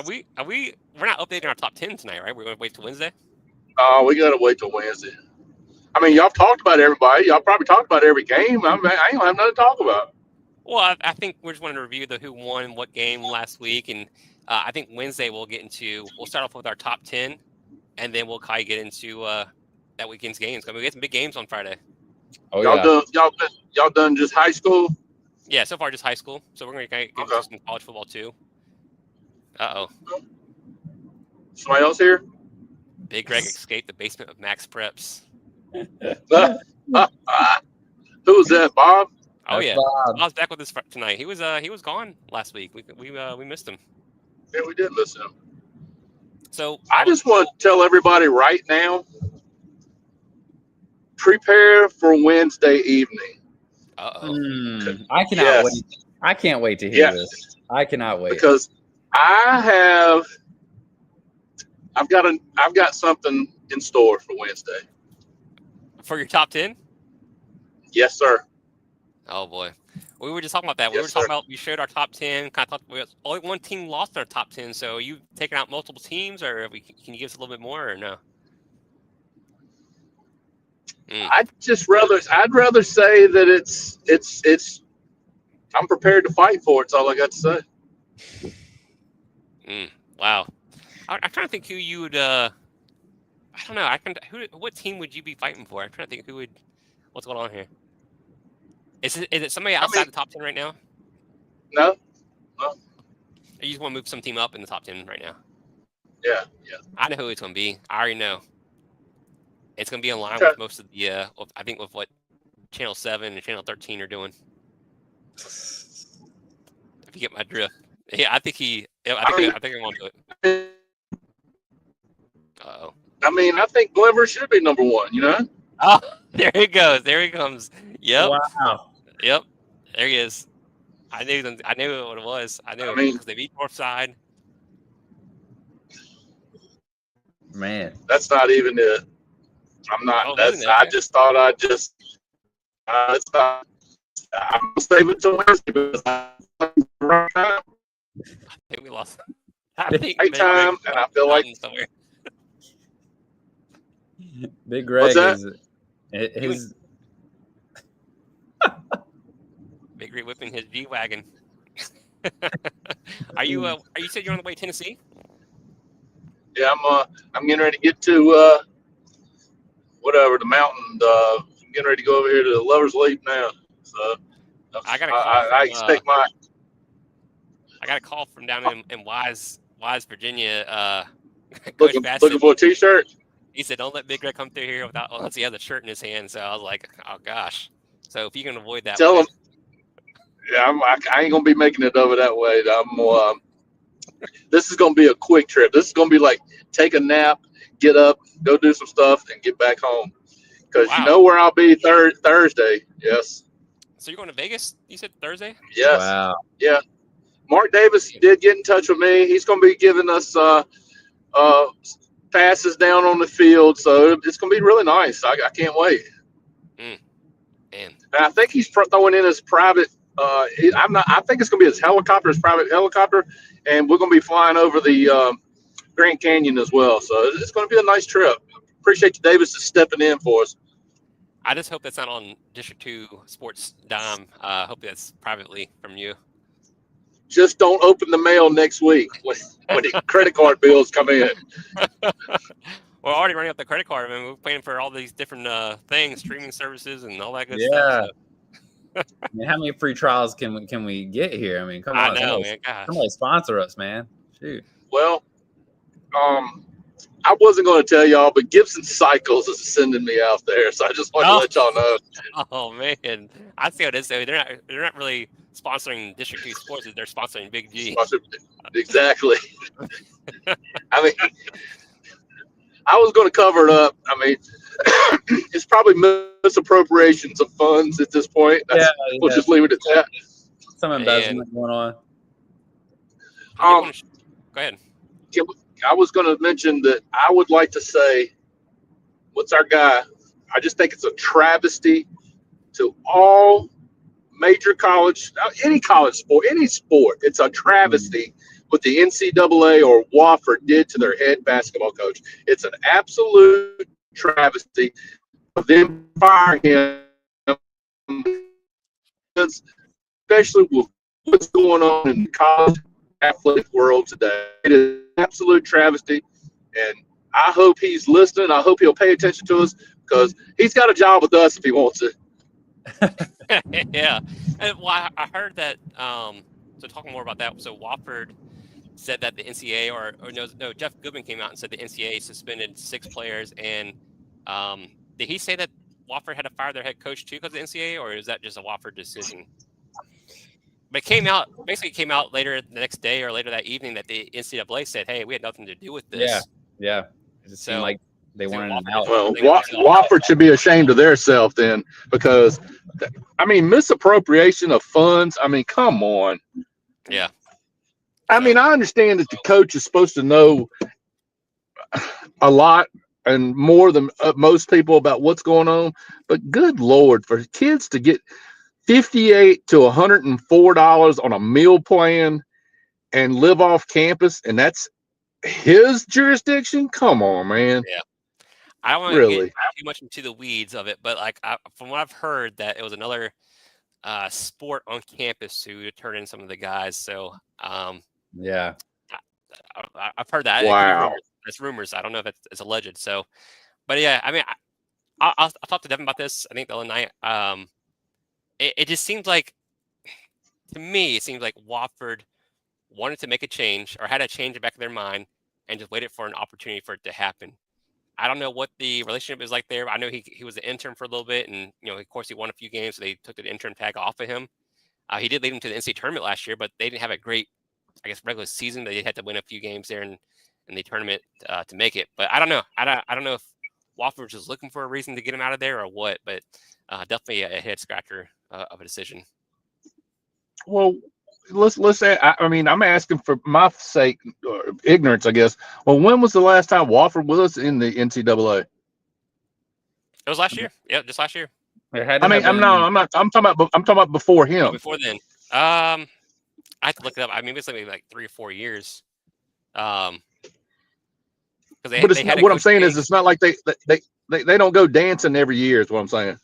we're not updating our top 10 tonight, right? We're going to wait till Wednesday. We got to wait till Wednesday. I mean, y'all talked about everybody. Y'all probably talked about every game. I mean, I ain't have nothing to talk about. Well, I think we're just wanting to review who won what game last week, and I think Wednesday we'll start off with our top 10, and then we'll kind of get into that weekend's games. I mean, we get some big games on Friday. Oh, y'all done just high school? Yeah, so far just high school. So we're going to get into some college football too. Somebody else here? Big Greg escaped the basement of Max Preps. Who was that, Bob? Oh yeah, Bob's back with us tonight. He was gone last week. We missed him. Yeah, we did miss him. So I just want to tell everybody right now, prepare for Wednesday evening. I cannot wait. I can't wait to hear this. I cannot wait. Because I've got something in store for Wednesday. For your top 10? Yes, sir. Oh boy. We were just talking about that. We shared our top 10. Kind of thought only one team lost in our top 10. So are you taking out multiple teams, or can you give us a little bit more, or no? I'd rather say that it's I'm prepared to fight for it. That's all I got to say. Wow. I'm trying to think who you would. I don't know. What team would you be fighting for? I'm trying to think what's going on here. Is it somebody outside the top 10 right now? No. Or you just want to move some team up in the top 10 right now? Yeah. I know who it's going to be. I already know. It's going to be in line Okay. with most of the, I think with what Channel 7 and Channel 13 are doing. If you get my drift. Yeah, I think I think I want to do it. Uh-oh. I mean, I think Glenver should be number one, you know? Oh, there he goes. There he comes. Yep. Wow. Yep. There he is. I knew what it was. I knew I it mean, because they beat Northside. Man. that's not even it. I'm not. Oh, wasn't That's. it? I Okay. just thought I'd just. It's not. I'm gonna save it till Wednesday because right time, I think we lost. I think right Big Greg time, is and up I feel like mountain somewhere. Big what's Greg that? is his. Big Greg whipping his G wagon. Are you said you're on the way to Tennessee? Yeah, I'm getting ready to get to whatever the mountain. I'm getting ready to go over here to the Lovers Leap now. So I got a call I from expect my. I got a call from down in Wise, Virginia. Coach Looking Bass said for a T-shirt. he said don't let Big Greg come through here unless he has a shirt in his hand. So I was like, oh gosh. So if you can avoid that Tell way. him. Yeah, I ain't gonna be making it over that way. This is gonna be a quick trip. This is gonna be like take a nap, get up, go do some stuff, and get back home. Because you Wow. know where I'll be Thursday. Yes. So you're going to Vegas? You said Thursday? Yes. Wow. Yeah. Mark Davis did get in touch with me. He's gonna be giving us passes down on the field, so it's gonna be really nice. I can't wait. Man. And I think he's throwing in his private. I'm not. I think it's gonna be his helicopter, his private helicopter, and we're gonna be flying over the Grand Canyon as well. So it's gonna be a nice trip. Appreciate you, Davis, is stepping in for us. I just hope that's not on District 2 Sports Dime. Hope that's privately from you. Just don't open the mail next week when the credit card bills come in. We're already running up the credit card. I mean, we're paying for all these different things, streaming services, and all that good stuff. Yeah. So. I mean, how many free trials can we get here? I mean, come I on, know, man. Gosh. somebody sponsor us, man. Shoot. Well, I wasn't going to tell y'all, but Gibson Cycles is sending me out there, so I just wanted to let y'all know. Oh man, I see what it is. They're not really sponsoring District 2 Sports. They're sponsoring Big G. Exactly. I mean, I was going to cover it up. I mean, it's probably misappropriations of funds at this point. We'll just leave it at that. Some embezzlement going on. Go ahead. I was going to mention that I would like to say, what's our guy? I just think it's a travesty to all major college, any college sport, any sport. It's a travesty what the NCAA or Wofford did to their head basketball coach. It's an absolute travesty of them firing him, especially with what's going on in the college athletic world today. It is an absolute travesty, and I hope he's listening. I hope he'll pay attention to us because he's got a job with us if he wants it. Yeah. And, well, I heard that. So talking more about that. So Wofford said that the NCAA or no, Jeff Goodman came out and said the NCAA suspended 6 players. And did he say that Wofford had to fire their head coach too because of the NCAA, or is that just a Wofford decision? But it came out later the next day or later that evening that the NCAA said, "Hey, we had nothing to do with this." Yeah. It just seemed like they wanted an out. Well, Wofford should be ashamed of their self then, because I mean, misappropriation of funds. I mean, come on. Yeah. I mean, I understand that the coach is supposed to know a lot and more than most people about what's going on, but good Lord, for kids to get $58 to $104 on a meal plan and live off campus, and that's his jurisdiction. Come on, man. Yeah. I don't want to get too much into the weeds of it, but like from what I've heard, that it was another sport on campus who turned in some of the guys. So yeah, I've heard that. Wow, it's rumors. I don't know if it's alleged. So, but yeah, I mean, I talked to Devin about this. I think the other night. it just seems like, to me, it seems like Wofford wanted to make a change or had a change in the back of their mind and just waited for an opportunity for it to happen. I don't know what the relationship is like there. I know he was an intern for a little bit, and of course he won a few games, so they took the intern tag off of him. He did lead them to the NCAA tournament last year, but they didn't have a great, I guess, regular season. They had to win a few games there in the tournament to make it. But I don't know. I don't know if Wofford was just looking for a reason to get him out of there or what. But definitely a head scratcher of a decision. Well, let's say. I mean, I'm asking for my sake, ignorance, I guess. Well, when was the last time Wofford was in the NCAA? It was last year. Yeah, just last year. There had I to mean, have I'm been. not. I'm talking about before him. Before then, I have to look it up. I mean, it's like 3 or 4 years. Because But they had a what I'm coach saying is, change. it's not like they don't go dancing every year. Is what I'm saying.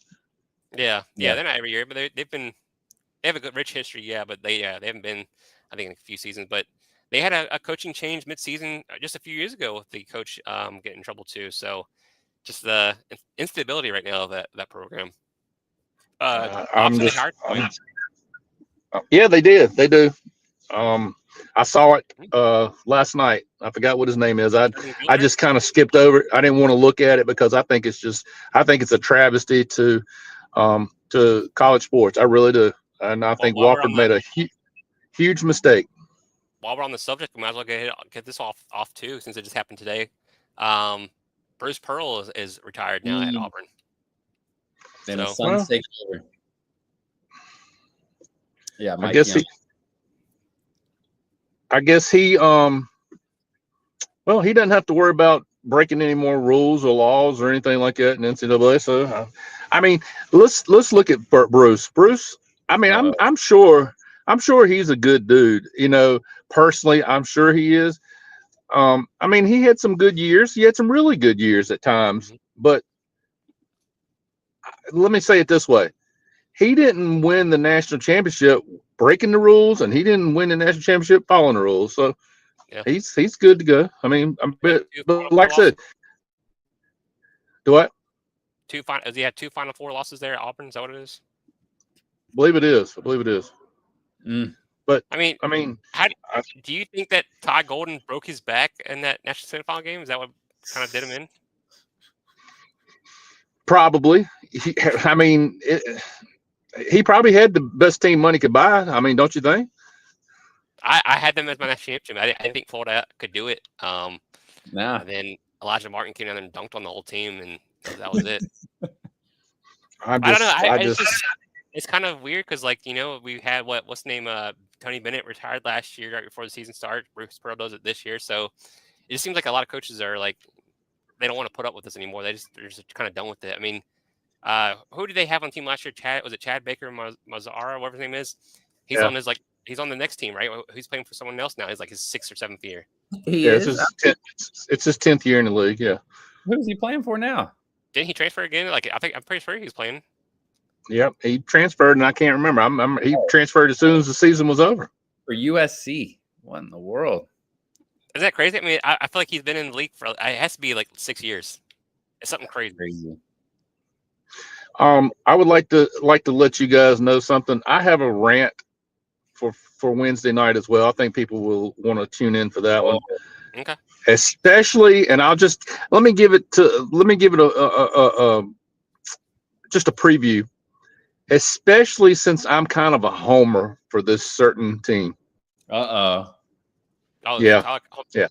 Yeah, Yeah. they're not every year, but they have a good rich history. Yeah, but they haven't been, I think, in a few seasons. But they had a coaching change mid-season just a few years ago with the coach getting in trouble too. So just the instability right now of that program. I'm Obviously they just. hired Coy. Yeah, they did. They do. I saw it Mhm. last night. I forgot what his name is. Sterling I Fielder. just kind of skipped over it. I didn't want to look at it because I think it's a travesty to college sports. I really do, and I Well, think Wofford made a huge mistake. while we're on the subject, we might as well get this off too, since it just happened today. Bruce Pearl is retired now at Auburn. Then his So son's taking over. Yeah, I Mike guess Young. well, he doesn't have to worry about breaking any more rules or laws or anything like that in NCAA. So, I mean, let's look at Bruce. Bruce, I mean, Uh-oh. I'm sure he's a good dude. Personally, I'm sure he is. I mean, he had some good years. He had some really good years at times. But let me say it this way: he didn't win the national championship breaking the rules, and he didn't win the national championship following the rules. So yeah, he's good to go. I mean, but like I said, do what? He had two Final Four losses there at Auburn. Is that what it is? I believe it is. I believe it is. Mm. But I mean, I mean, how do you think that Ty Golden broke his back in that national semifinal game? Is that what kind of did him in? probably. I mean, he probably had the best team money could buy. I mean, don't you think? I had them as my national championship. I didn't think Florida could do it. Nah. And then Elijah Martin came down and dunked on the whole team, and that was it. I I don't know. just It's kind of weird because, like, we had what's the name? Tony Bennett retired last year right before the season started. Bruce Pearl does it this year, so it just seems like a lot of coaches are like they don't want to put up with this anymore. They're just kind of done with it. I mean, who did they have on the team last year? Was it Chad Baker Mazzara, whatever his name is? He's yeah. on he's on the next team, right? He's playing for someone else now. He's like his 6th or 7th year. He Yeah, is. it's his 10th year in the league. Yeah. Who's he playing for now? Didn't he transfer again? Like I'm pretty sure he's playing. Yep, he transferred, and I can't remember. He transferred as soon as the season was over. For USC. What in the world? Isn't that crazy? I mean, I feel like he's been in the league for it has to be like 6 years. It's something crazy. I would like to let you guys know something. I have a rant for Wednesday night as well. I think people will want to tune in for that one. Okay. Especially, and let me give it a just a preview. Especially since I'm kind of a homer for this certain team. Uh-oh. Oh yeah. Yeah.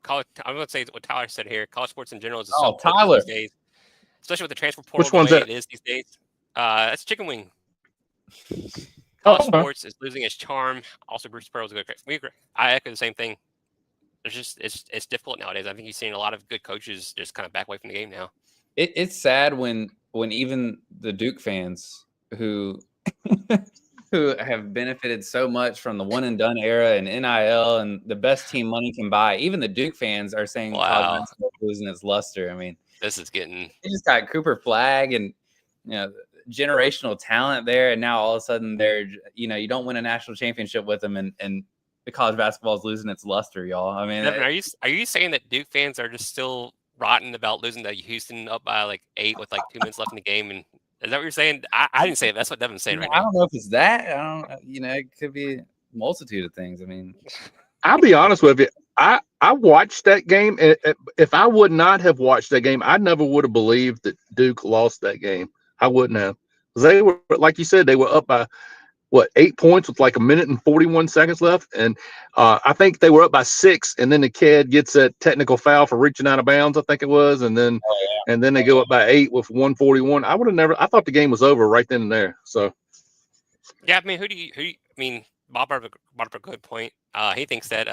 I'm going to say what Tyler said here. College sports in general is a Oh, soap Tyler. these days, especially with the transfer portal Which one's the way that? it is these days. That's Chicken Wing. College sports is losing its charm. Also, Bruce Pearl is a good. We agree. I echo the same thing. It's difficult nowadays. I think you're seeing a lot of good coaches just kind of back away from the game now. It's sad when even the Duke fans who who have benefited so much from the one and done era and NIL and the best team money can buy, even the Duke fans are saying college basketball is losing its luster. I mean, this is getting. They just got Cooper Flagg and generational talent there, and now all of a sudden they're you don't win a national championship with them, and the college basketball is losing its luster, y'all. I mean, Devin, are you saying that Duke fans are just still rotten about losing to Houston up by like 8 with like 2 minutes left in the game, and Is that what you're saying? I didn't say it. That's what Devin's saying right I now. don't know if it's that. I don't. It could be a multitude of things. I mean, I'll be honest with you. I watched that game, and if I would not have watched that game, I never would have believed that Duke lost that game. I wouldn't have. 'Cause they were, like you said, they were up by what, 8 points with like a minute and 41 seconds left, and I think they were up by 6, and then the kid gets a technical foul for reaching out of bounds, I think it was, and then they go up by 8 with 141. I would have never. I thought the game was over right then and there. So Yeah, I mean, who do you? I mean, Bob brought up a good point. He thinks that.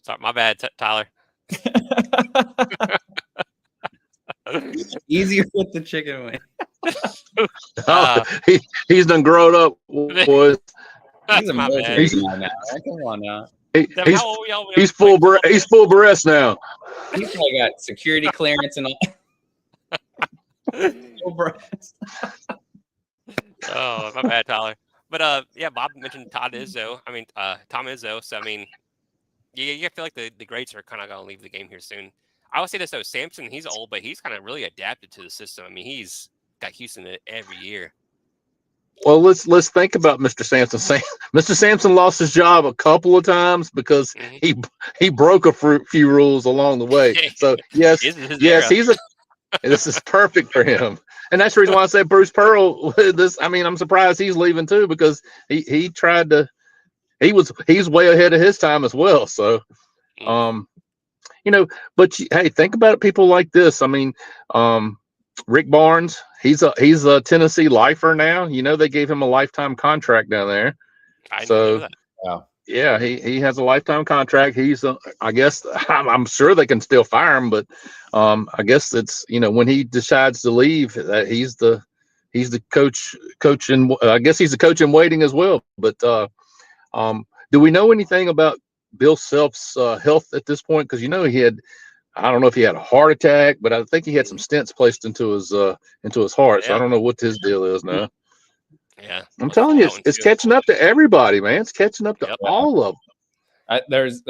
Sorry, my bad, Tyler. easier with the chicken wing. he's done grown up, boys. That's He's a my bad. military guy now. Right? Come on now. Devin, how old are y'all? He's full breast now. He's probably got security clearance and all. Full breast. Oh, my bad, Tyler. But yeah, Bob mentioned Tom Izzo. So I mean, you feel like the greats are kind of gonna leave the game here soon. I would say this though, Sampson, he's old, but he's kind of really adapted to the system. I mean, he's got Houston every year. Well, let's think about Mr. Sampson. Mr. Sampson lost his job a couple of times because he broke a few rules along the way. So yes, this is perfect for him, and that's the reason why I said Bruce Pearl. I'm surprised he's leaving too, because he tried to. He's way ahead of his time as well. So, but hey, think about it. People like this. I mean, Rick Barnes, he's a Tennessee lifer now. They gave him a lifetime contract down there. I didn't know that. Wow. Yeah, he has a lifetime contract. He's I guess I'm sure they can still fire him, but I guess it's when he decides to leave, that he's the coach and I guess he's the coach in waiting as well. But do we know anything about Bill Self's health at this point? Because he had, I don't know if he had a heart attack, but I think he had some stents placed into his heart. So I don't know what his deal is now. Yeah, I'm telling you, it's catching up to everybody, man. It's catching up to all of them. There's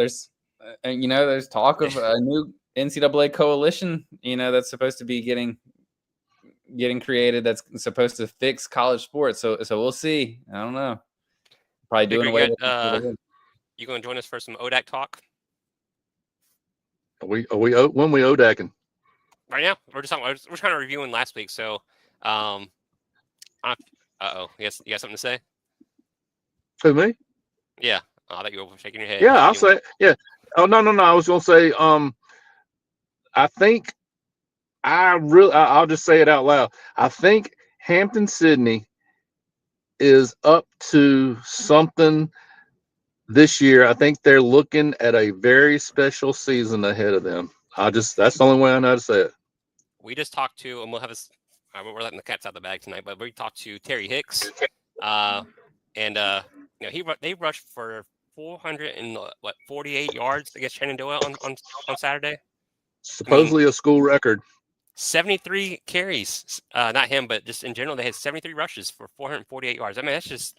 talk of a new NCAA coalition, that's supposed to be getting created. That's supposed to fix college sports. So we'll see. I don't know. Probably doing away with. You going to join us for some ODAC talk? When we ODACing? Right now, we're kind of reviewing last week. So, yes, you got something to say? Who, me? Yeah. I thought you were shaking your head. Yeah, I'll say. Yeah. Oh no. I was gonna say. I think I'll just say it out loud. I think Hampton-Sydney is up to something this year. I think they're looking at a very special season ahead of them. That's the only way I know how to say it. We just talked to, and we'll have this. We're letting the cats out of the bag tonight, but we talked to Terry Hicks, and they rushed for 448 yards against Shenandoah on Saturday. Supposedly a school record. 73 carries. Not him, but just in general, they had 73 rushes for 448 yards. I mean, that's just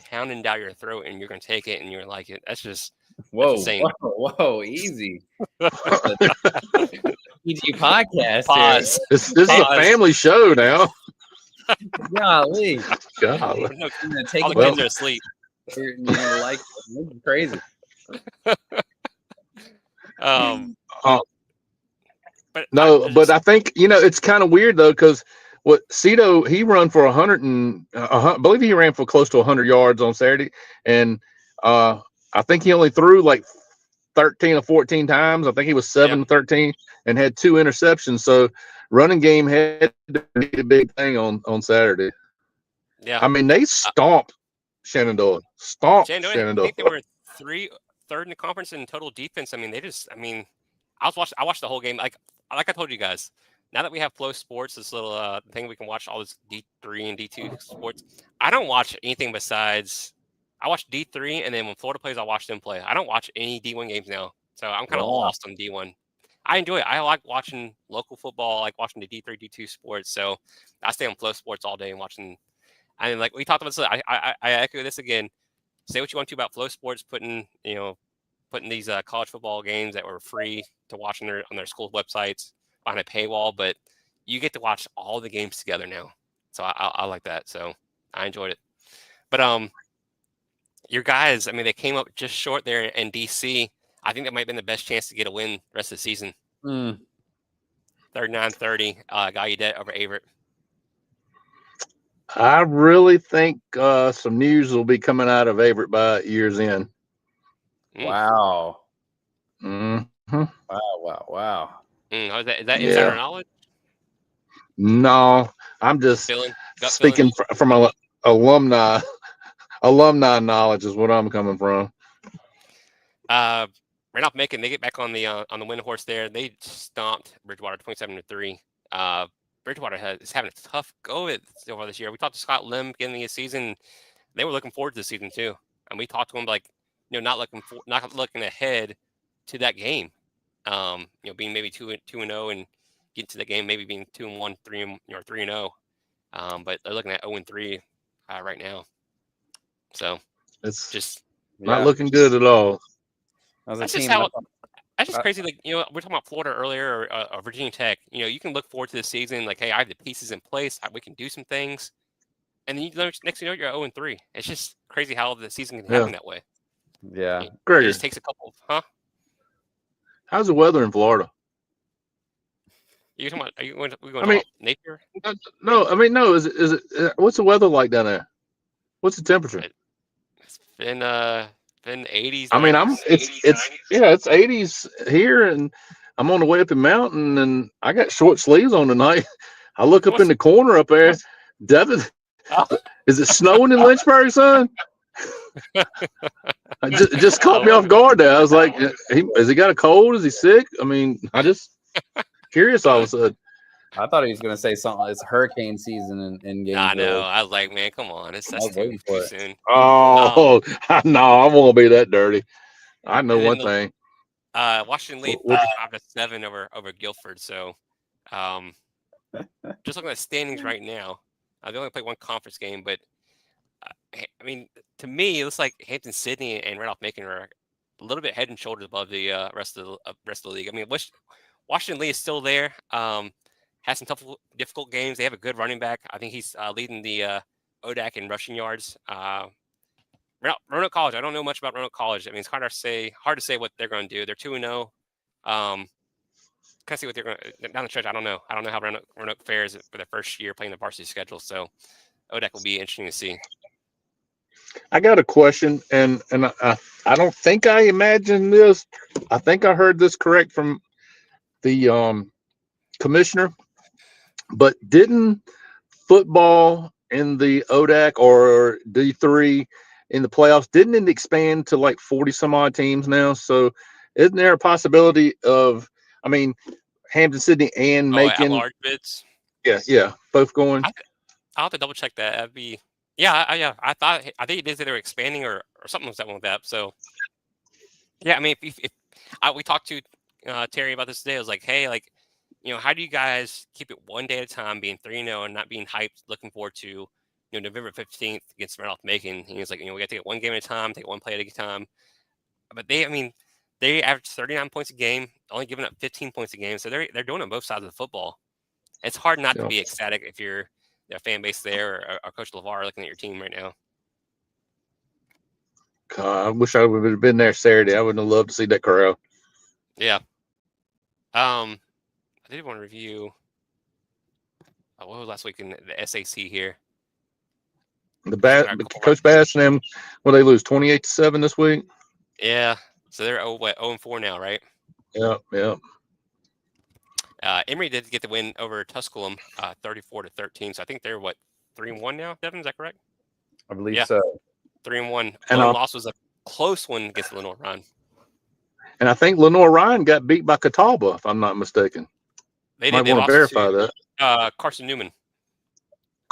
pounding down your throat, and you're gonna take it, and you're like it. That's just insane. Whoa, easy. PG podcast. Pause. This is a family show now. Golly. God. All the kids are asleep. You're gonna like it. Crazy. But I think it's kind of weird though, because what Cito, he run for 100 and I believe he ran for close to 100 yards on Saturday, and I think he only threw like 13 or 14 times. I think he was 7-13 and had 2 interceptions. So running game had to be a big thing on Saturday. Yeah, I mean they stomped Shenandoah. I think they were third in the conference in total defense. I mean, I watched the whole game. Like I told you guys, now that we have Flow Sports, this little thing we can watch all this D3 and D2 sports. I don't watch anything besides I watch D3, and then when Florida plays, I watch them play. I don't watch any D1 games now, so I'm kind of lost on D1. I enjoy it. I like watching local football. I like watching the D3, D2 sports. So I stay on Flow Sports all day and watching. And like we talked about this, I echo this again. Say what you want to about Flow Sports putting these college football games that were free to watch on their school websites behind a paywall, but you get to watch all the games together now. So I like that. So I enjoyed it. But your guys, I mean, they came up just short there in DC. I think that might have been the best chance to get a win the rest of the season. 39-30, Gallaudet over Averett. I really think some news will be coming out of Averett by year's end. Wow. Mm-hmm. Wow. Is that insider knowledge? No, I'm just Gut speaking from a alumni knowledge is what I'm coming from. Randolph Macon, they get back on the win horse there. They stomped Bridgewater 27-3. Bridgewater is having a tough go of it so far this year. We talked to Scott Lim beginning of the season. They were looking forward to the season too, and we talked to him like, not looking ahead to that game. Being maybe 2-0 and getting to the game, maybe being 2-1, 3-0. But they're looking at 0-3 right now. So it's just not looking good at all. That's just crazy. Like, we're talking about Florida earlier or Virginia Tech. You can look forward to the season. Like, hey, I have the pieces in place. We can do some things. And then next thing you know, you're 0-3. It's just crazy how the season can happen that way. Yeah. It just takes a couple. How's the weather in Florida? You're talking about? Are you going to talk about nature? No, I mean, no. Is it? What's the weather like down there? What's the temperature? It's been 80s. I mean, 90s. it's 80s here, and I'm on the way up the mountain, and I got short sleeves on tonight. I look up in the corner up there. Devin, is it snowing in Lynchburg, son? Just caught me off guard there. I was like, has he got a cold? Is he sick? I mean, I just curious all of a sudden. I thought he was going to say something. It's hurricane season in Gainesville. I know. I was like, man, come on. That's too soon. Oh, no, I won't be that dirty. I know one thing. Washington lead 35-7 over Guilford. So just looking at the standings right now, they only played one conference game, but I mean, to me, it looks like Hampton-Sydney and Randolph Macon are a little bit head and shoulders above the rest of the league. I mean, Washington Lee is still there. Has some tough, difficult games. They have a good running back. I think he's leading the ODAC in rushing yards. Roanoke College. I don't know much about Roanoke College. I mean, it's hard to say what they're going to do. They're 2-0. Kind of see what they're going to down the stretch. I don't know. I don't know how Roanoke fares for their first year playing the varsity schedule. So ODAC will be interesting to see. I got a question, and I don't think I imagined this. I think I heard this correct from the commissioner. But didn't football in the ODAC or D3 in the playoffs, didn't it expand to like 40 some odd teams now? So isn't there a possibility of, I mean, Hampton-Sydney and Macon? Large bids? Yeah, both going. I'll have to double check that. That'd be, yeah. I think it is that they're expanding or something like that. So, yeah, I mean, if we talked to Terry about this today, I was like, hey, like, how do you guys keep it one day at a time, being 3-0 and not being hyped, looking forward to, November 15th against Randolph Macon? And he was like, we got to take it one game at a time, take it one play at a time. But they average 39 points a game, only giving up 15 points a game. So they're doing it on both sides of the football. It's hard not to be ecstatic if you're a fan base there or Coach LeVar looking at your team right now. God, I wish I would have been there Saturday. I would have loved to see that crowd. Yeah. I did want to review what was last week in the SAC here. Coach Bass and them, will they lose 28-7 this week? Yeah. So they're 0-4 now, right? Yeah. Emory did get the win over Tusculum, 34-13. So I think they're 3-1 now. Devin, is that correct? I believe so. 3-1. And loss was a close one against Lenore-Ryan. And I think Lenore-Ryan got beat by Catawba, if I'm not mistaken. They might want to verify that. Carson Newman.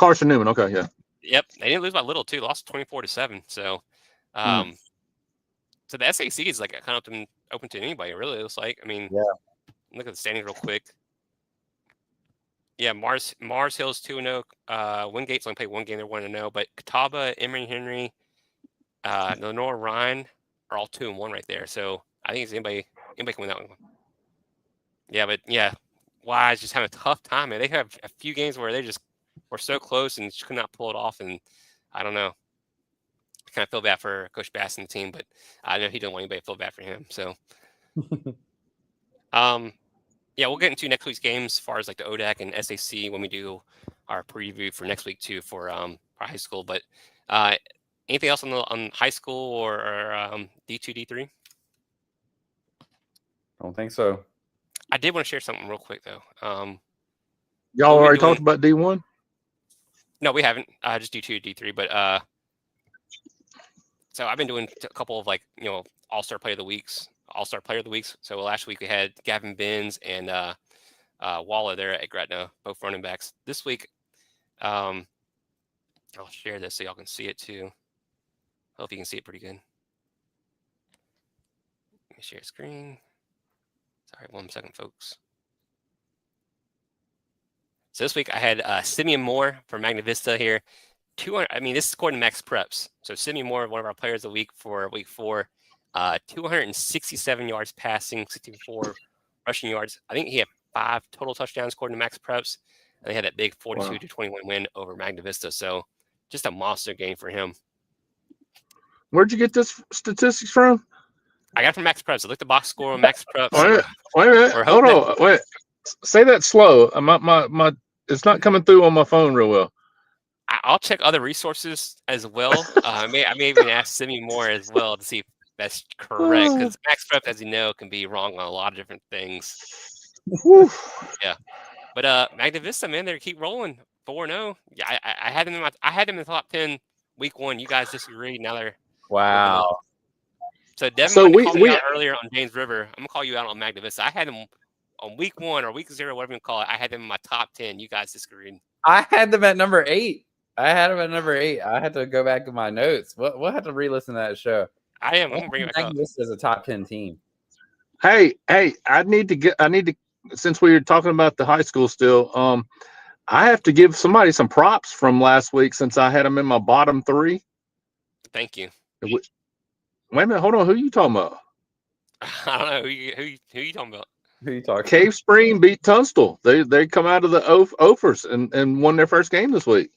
Okay, yeah. Yep, they didn't lose by little too. Lost 24-7. So, so the SAC is like kind of open to anybody. Really, it looks like. I mean, look at the standings real quick. Yeah, Mars Hill's 2-0. Wingate's only played one game. They're 1-0. But Catawba, Emory Henry, Lenore-Ryan are all 2-1 right there. So I think it's anybody can win that one. Yeah, but yeah, wise just having a tough time. And they have a few games where they just were so close and just could not pull it off. And I don't know. I kind of feel bad for Coach Bass and the team, but I know he didn't want anybody to feel bad for him. So, yeah, we'll get into next week's games as far as like the ODAC and SAC when we do our preview for next week too for high school. But anything else on high school or D2, D3? I don't think so. I did want to share something real quick though. Y'all we'll be already doing- talked about D1? No, we haven't. Just D2, D3. But so I've been doing a couple of like All-Star Player of the Weeks. So last week we had Gavin Binns and Waller there at Gretna, both running backs. This week, I'll share this so y'all can see it too. Hope you can see it pretty good. Let me share screen. Sorry, 1 second, folks. So this week I had Simeon Moore from Magna Vista here. 200. I mean, this is according to Max Preps. So Simeon Moore, one of our players of the week for week 4, 267 yards passing, 64 rushing yards. I think he had 5 total touchdowns according to Max Preps. And they had that big 42-21 win over Magna Vista. So just a monster game for him. Where'd you get this statistics from? I got it from Max Preps. I looked at the box score on Max Preps. Wait a minute. Hold on. Wait. Say that slow. My it's not coming through on my phone real well. I'll check other resources as well. I may even ask Simeon Moore as well to see if that's correct. Because Max Preps, as you know, can be wrong on a lot of different things. Yeah. But Magna Vista, man, they keep rolling 4-0. Yeah, I had them in the top 10 week 1. You guys disagreed. Now they're Wow. So Devin So called me out earlier on James River. I'm gonna call you out on Magna Vista. I had them on week 1 or week 0, whatever you call it. I had them in my top 10. You guys disagreed. I had them at number 8. I had to go back to my notes. We'll have to re-listen to that show. I'm gonna bring it back up. This is a top 10 team. Hey, I need to since we were talking about the high school still, I have to give somebody some props from last week since I had them in my bottom 3. Thank you. Wait a minute, hold on. Who are you talking about? I don't know who you talking about. Who are you talking? Cave Spring beat Tunstall. They come out of the Offers and won their first game this week.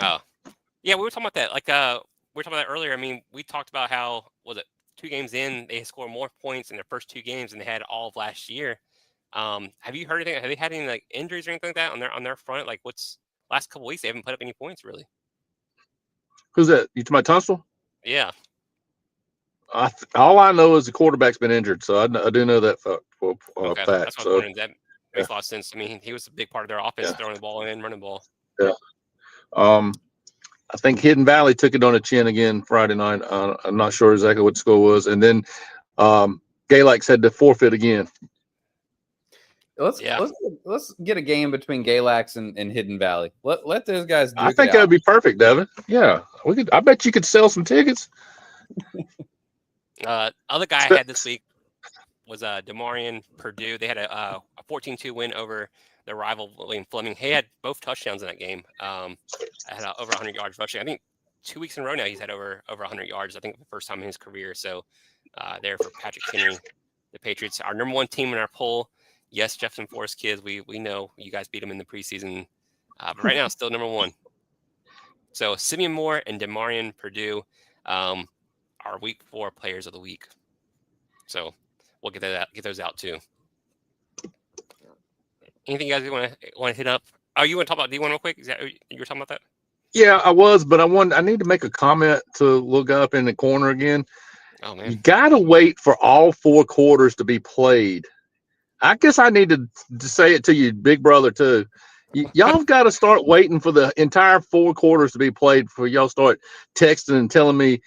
Oh, yeah, we were talking about that. Like we were talking about that earlier. I mean, we talked about how was it 2 games in they scored more points in their first 2 games than they had all of last year. Have you heard anything? Have they had any like injuries or anything like that on their front? Like what's last couple weeks they haven't put up any points really. Who's that? You talking about Tunstall? Yeah. All I know is the quarterback's been injured, so I do know that fact. Okay, that's what I was wondering. That makes a lot of sense to me. He was a big part of their offense, throwing the ball in, running the ball. Yeah. I think Hidden Valley took it on the chin again Friday night. I'm not sure exactly what the score was, and then Galax had to forfeit again. Let's get a game between Galax and Hidden Valley. Let those guys. I think that would be perfect, Devin. Yeah, we could. I bet you could sell some tickets. Other guy I had this week was Demarion Purdue. They had a 14-2 win over their rival William Fleming. He had both touchdowns in that game. I had over 100 yards rushing. I think 2 weeks in a row now he's had over 100 yards. I think the first time in his career. So there for Patrick Henry, the Patriots, our number 1 team in our poll. Yes, Jefferson Forest kids. We know you guys beat them in the preseason, but right now still number 1. So Simeon Moore and Demarion Purdue. Our week 4 players of the week. So we'll get those out too. Anything you guys want to hit up? Oh, you want to talk about D1 real quick? Is that you were talking about that? Yeah, I was, but I need to make a comment to look up in the corner again. Oh man, you gotta wait for all 4 quarters to be played. I guess I need to say it to you, big brother, too. Y'all got to start waiting for the entire 4 quarters to be played before y'all start texting and telling me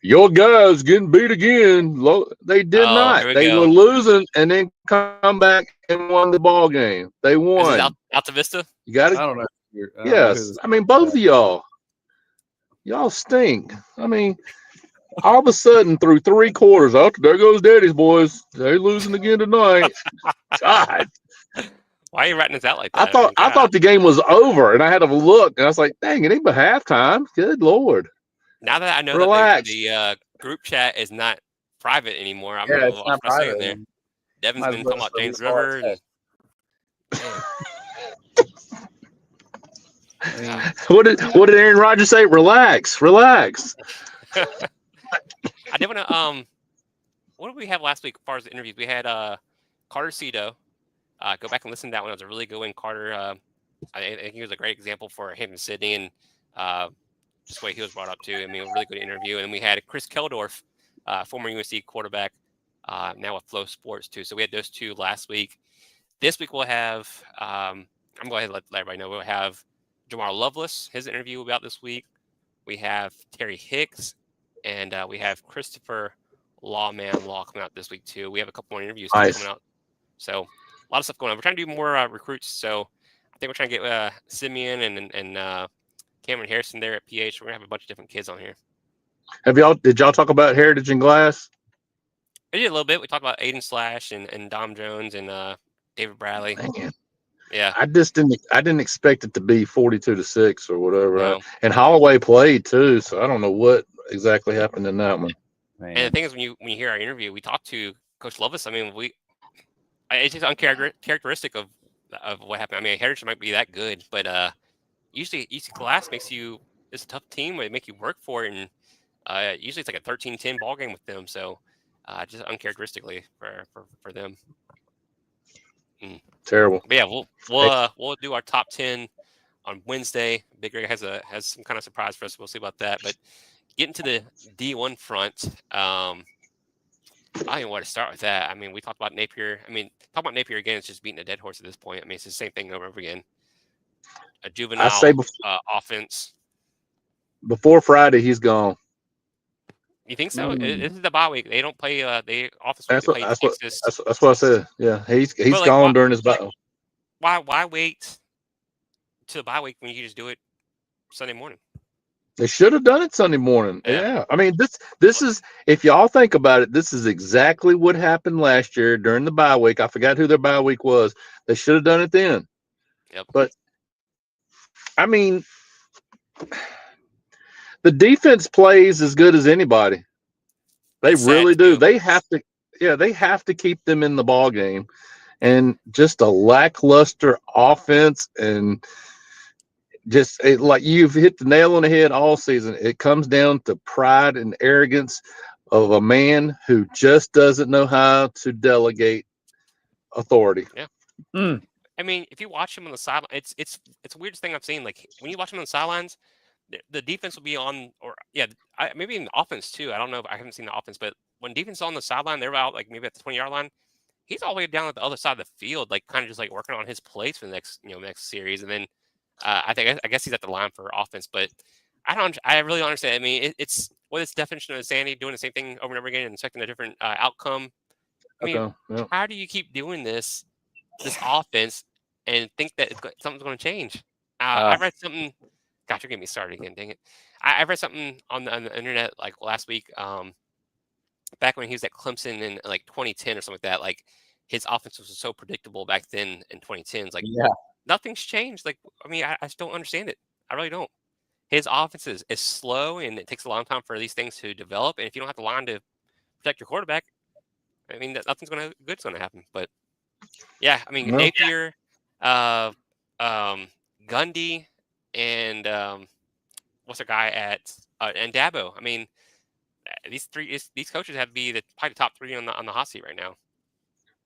your guys getting beat again. They did not. They were losing and then come back and won the ball game. They won. Is it Alta Vista? You got it. I don't know. Yes, I mean both of y'all. Y'all stink. I mean, all of a sudden through 3 quarters, oh, there goes Daddy's boys. They're losing again tonight. God. Why are you writing this out like that? I thought the game was over, and I had to look, and I was like, dang, it ain't but halftime. Good Lord. Now that I know Relax. that the group chat is not private anymore, I'm it's not private. there. Devin's been talking about James River. Man. I mean, What did Aaron Rodgers say? Relax. I did want to what did we have last week as far as the interviews? We had Carter Cito. Go back and listen to that one. It was a really good one. Carter, I think he was a great example for him and Sydney, and just the way he was brought up too. I mean, a really good interview. And we had Chris Keldorf, former USC quarterback, now with Flow Sports too. So we had those two last week. This week we'll have. I'm going to go ahead and let everybody know. We'll have Jamar Lovelace. His interview will be out this week. We have Terry Hicks, and we have Christopher Law coming out this week too. We have a couple more interviews still coming out. So a lot of stuff going on. We're trying to do more recruits. So I think we're trying to get Simeon and Cameron Harrison there at PH. We're gonna have a bunch of different kids on here. Did y'all talk about Heritage and Glass? We did a little bit. We talked about Aiden Slash and Dom Jones and David Bradley. Man. Yeah. I didn't expect it to be 42-6 or whatever. No. And Holloway played too, so I don't know what exactly happened in that one. man. And the thing is, when you hear our interview, we talked to Coach Lovis. I mean, it's just uncharacteristic of what happened. I mean, Heritage might be that good, but usually Glass makes you. It's a tough team where they make you work for it, and usually it's like a 13-10 ball game with them. So just uncharacteristically for them. Terrible. But yeah, we'll do our top 10 on Wednesday. Big Greg has some kind of surprise for us. We'll see about that. But getting to the D1 front, I don't even want to start with that. I mean, we talked about Napier. I mean, talk about Napier again. It's just beating a dead horse at this point. I mean, it's the same thing over and over again. A juvenile offense. Before Friday, he's gone. You think so? This is the bye week. They don't play. They office week. That's what I said. Yeah, he's gone during his bye. Why wait to the bye week when you can just do it Sunday morning? They should have done it Sunday morning. Yeah. I mean, this is, if y'all think about it, this is exactly what happened last year during the bye week. I forgot who their bye week was. They should have done it then. Yep. But I mean, the defense plays as good as anybody. They really do. They have to keep them in the ball game. And just a lackluster offense, and just like you've hit the nail on the head all season. It comes down to pride and arrogance of a man who just doesn't know how to delegate authority. Yeah. I mean, if you watch him on the sideline, it's the weirdest thing I've seen. Like when you watch him on the sidelines, the defense will be on, maybe in the offense too. I don't know. I haven't seen the offense, but when defense is on the sideline, they're out like maybe at the 20-yard line. He's all the way down at the other side of the field, like kind of just like working on his plays for the next series. And then I guess he's at the line for offense, but I really don't understand. I mean, it's what is the definition of insanity? Doing the same thing over and over again and expecting a different outcome. I mean, how do you keep doing this offense and think that something's going to change? I read something. Gosh, you're getting me started again. Dang it! I read something on the internet like last week. Back when he was at Clemson in like 2010 or something like that, like his offense was so predictable back then in 2010s. Like nothing's changed. Like, I mean, I just don't understand it. I really don't. His offense is slow, and it takes a long time for these things to develop. And if you don't have the line to protect your quarterback, I mean, nothing's good's gonna happen. But yeah, I mean, Napier, Gundy, and what's their guy at and Dabo. I mean, these coaches have to be probably the top three on the hot seat right now.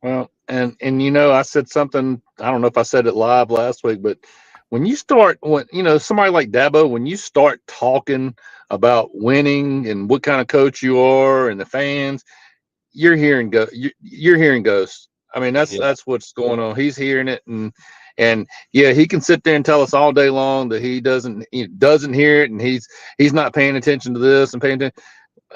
Well, and I said something. I don't know if I said it live last week, but when somebody like Dabo, when you start talking about winning and what kind of coach you are and the fans, you're hearing ghosts. I mean, that's what's going on. He's hearing it, and yeah, he can sit there and tell us all day long that he doesn't hear it, and he's not paying attention to this and paying attention.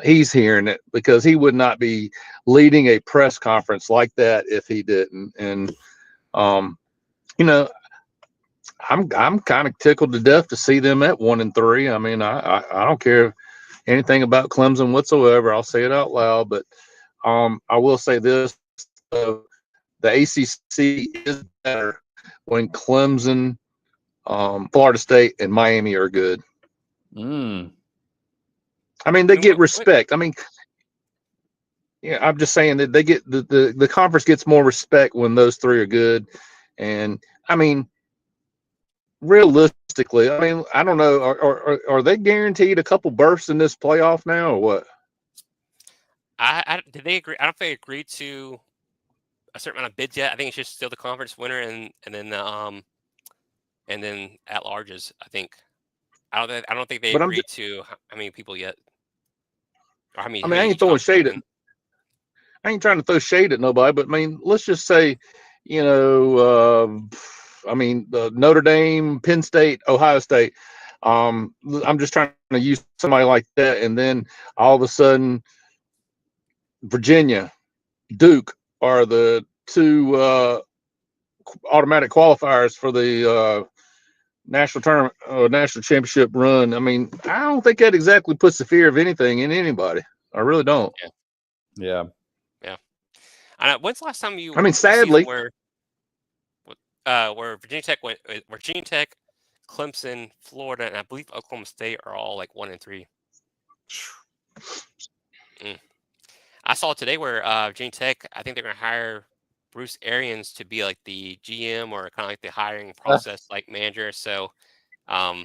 He's hearing it, because he would not be leading a press conference like that if he didn't. And I'm kind of tickled to death to see them at 1-3. I mean, I don't care anything about Clemson whatsoever. I'll say it out loud, but I will say this: the ACC is better when Clemson, Florida State, and Miami are good. I mean, they get respect. I mean, I'm just saying that they get the conference gets more respect when those three are good. And I mean, realistically, I mean, I don't know. Are they guaranteed a couple berths in this playoff now, or what? Did they agree? I don't think they agreed to a certain amount of bids yet. I think it's just still the conference winner and then at larges. I think. I don't think they But I'm agreed just, to how many people yet, or how many I how mean, I many ain't each throwing conference shade at, win. I ain't trying to throw shade at nobody, but I mean, let's just say, you know, I mean, Notre Dame, Penn State, Ohio State. I'm just trying to use somebody like that, and then all of a sudden, Virginia, Duke are the two automatic qualifiers for the national tournament, national championship run. I mean, I don't think that exactly puts the fear of anything in anybody. I really don't. Yeah, Yeah. yeah. I know. When's the last time I mean, the season sadly, where Virginia Tech went? Virginia Tech, Clemson, Florida, and I believe Oklahoma State are all like 1-3. Mm. I saw today where Virginia Tech, I think they're going to hire Bruce Arians to be like the GM or kind of like the hiring process like manager. So um,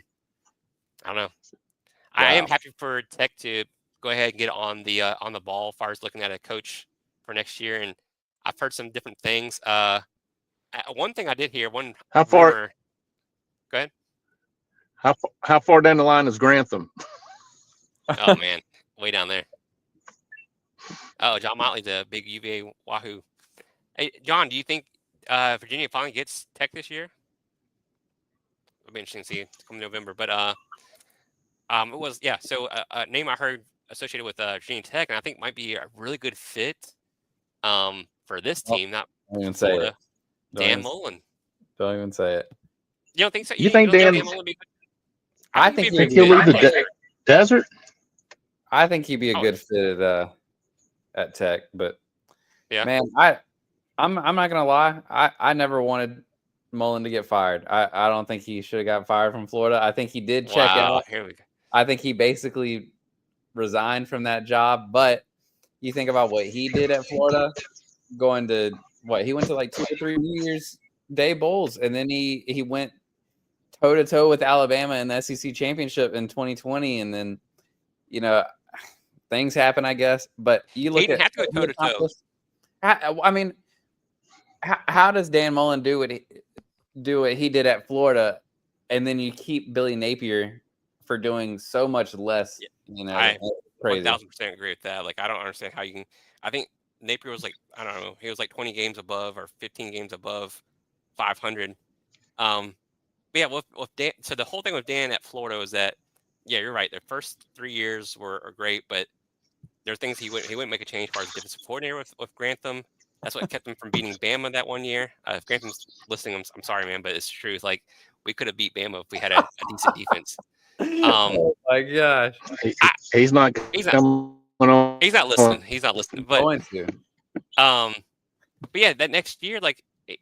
I don't know. I am Wow. happy for Tech to go ahead and get on the ball as far as looking at a coach for next year. And I've heard some different things. One thing I did hear, one how far rumor. Go ahead. how far down the line is Grantham? Oh man, way down there. Oh, John Motley's a big UVA Wahoo. Hey, John, do you think Virginia finally gets Tech this year? It'll be interesting to see. It's coming November, but it was yeah. So a name I heard associated with Virginia Tech, and I think might be a really good fit for this Oh, team, not don't even for say it. Florida. Don't Dan even, Mullen. don't even say it. You don't think so? You You think don't think Dan? Dan Mullen would be good? I I think think he'd be a he'd Think good he'll be. fit. leave the desert? I think he'd be a Oh good fit at Tech. But yeah. man, I'm not gonna lie. I never wanted Mullen to get fired. I don't think he should have got fired from Florida. I think he did check Wow. out. Here we go. I think he basically resigned from that job. But you think about what he did at Florida, going to what he went to like 2 or 3 New Year's Day bowls, and then he went toe to toe with Alabama in the SEC championship in 2020, and then you know things happen, I guess. But you He look didn't at have to go what he toe to toe. accomplished. I mean, how does Dan Mullen do what he did at Florida, and then you keep Billy Napier for doing so much less? You know, I crazy. 1000% agree with that. Like I don't understand how you can. I think Napier was like I don't know. He was like 20 games above or 15 games above 500. But yeah, with Dan, so the whole thing with Dan at Florida was that yeah, you're right. The first 3 years were great, but there are things he wouldn't make a change as far as defensive coordinator with Grantham. That's what kept him from beating Bama that one year. If Grantham's listening, I'm sorry, man, but it's true. It's like we could have beat Bama if we had a decent defense. Oh my gosh, I, He's not he's not coming on. he's not listening. He's not listening. he's going to. Um, but yeah, that next year, like a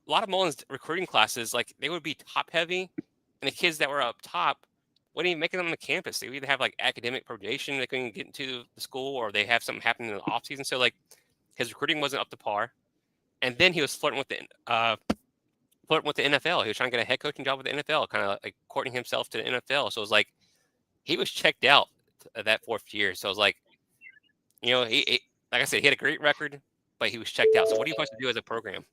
lot of Mullen's recruiting classes, like they would be top heavy, and the kids that were up top wouldn't even make it on the campus. They would either have like academic probation, they couldn't get into the school, or they have something happen in the off season. So like his recruiting wasn't up to par. And then he was flirting with the NFL. He was trying to get a head coaching job with the NFL, kind of like courting himself to the NFL. So it was like he was checked out that fourth year. So it was like, he like I said, he had a great record, but he was checked out. So what are you supposed to do as a program?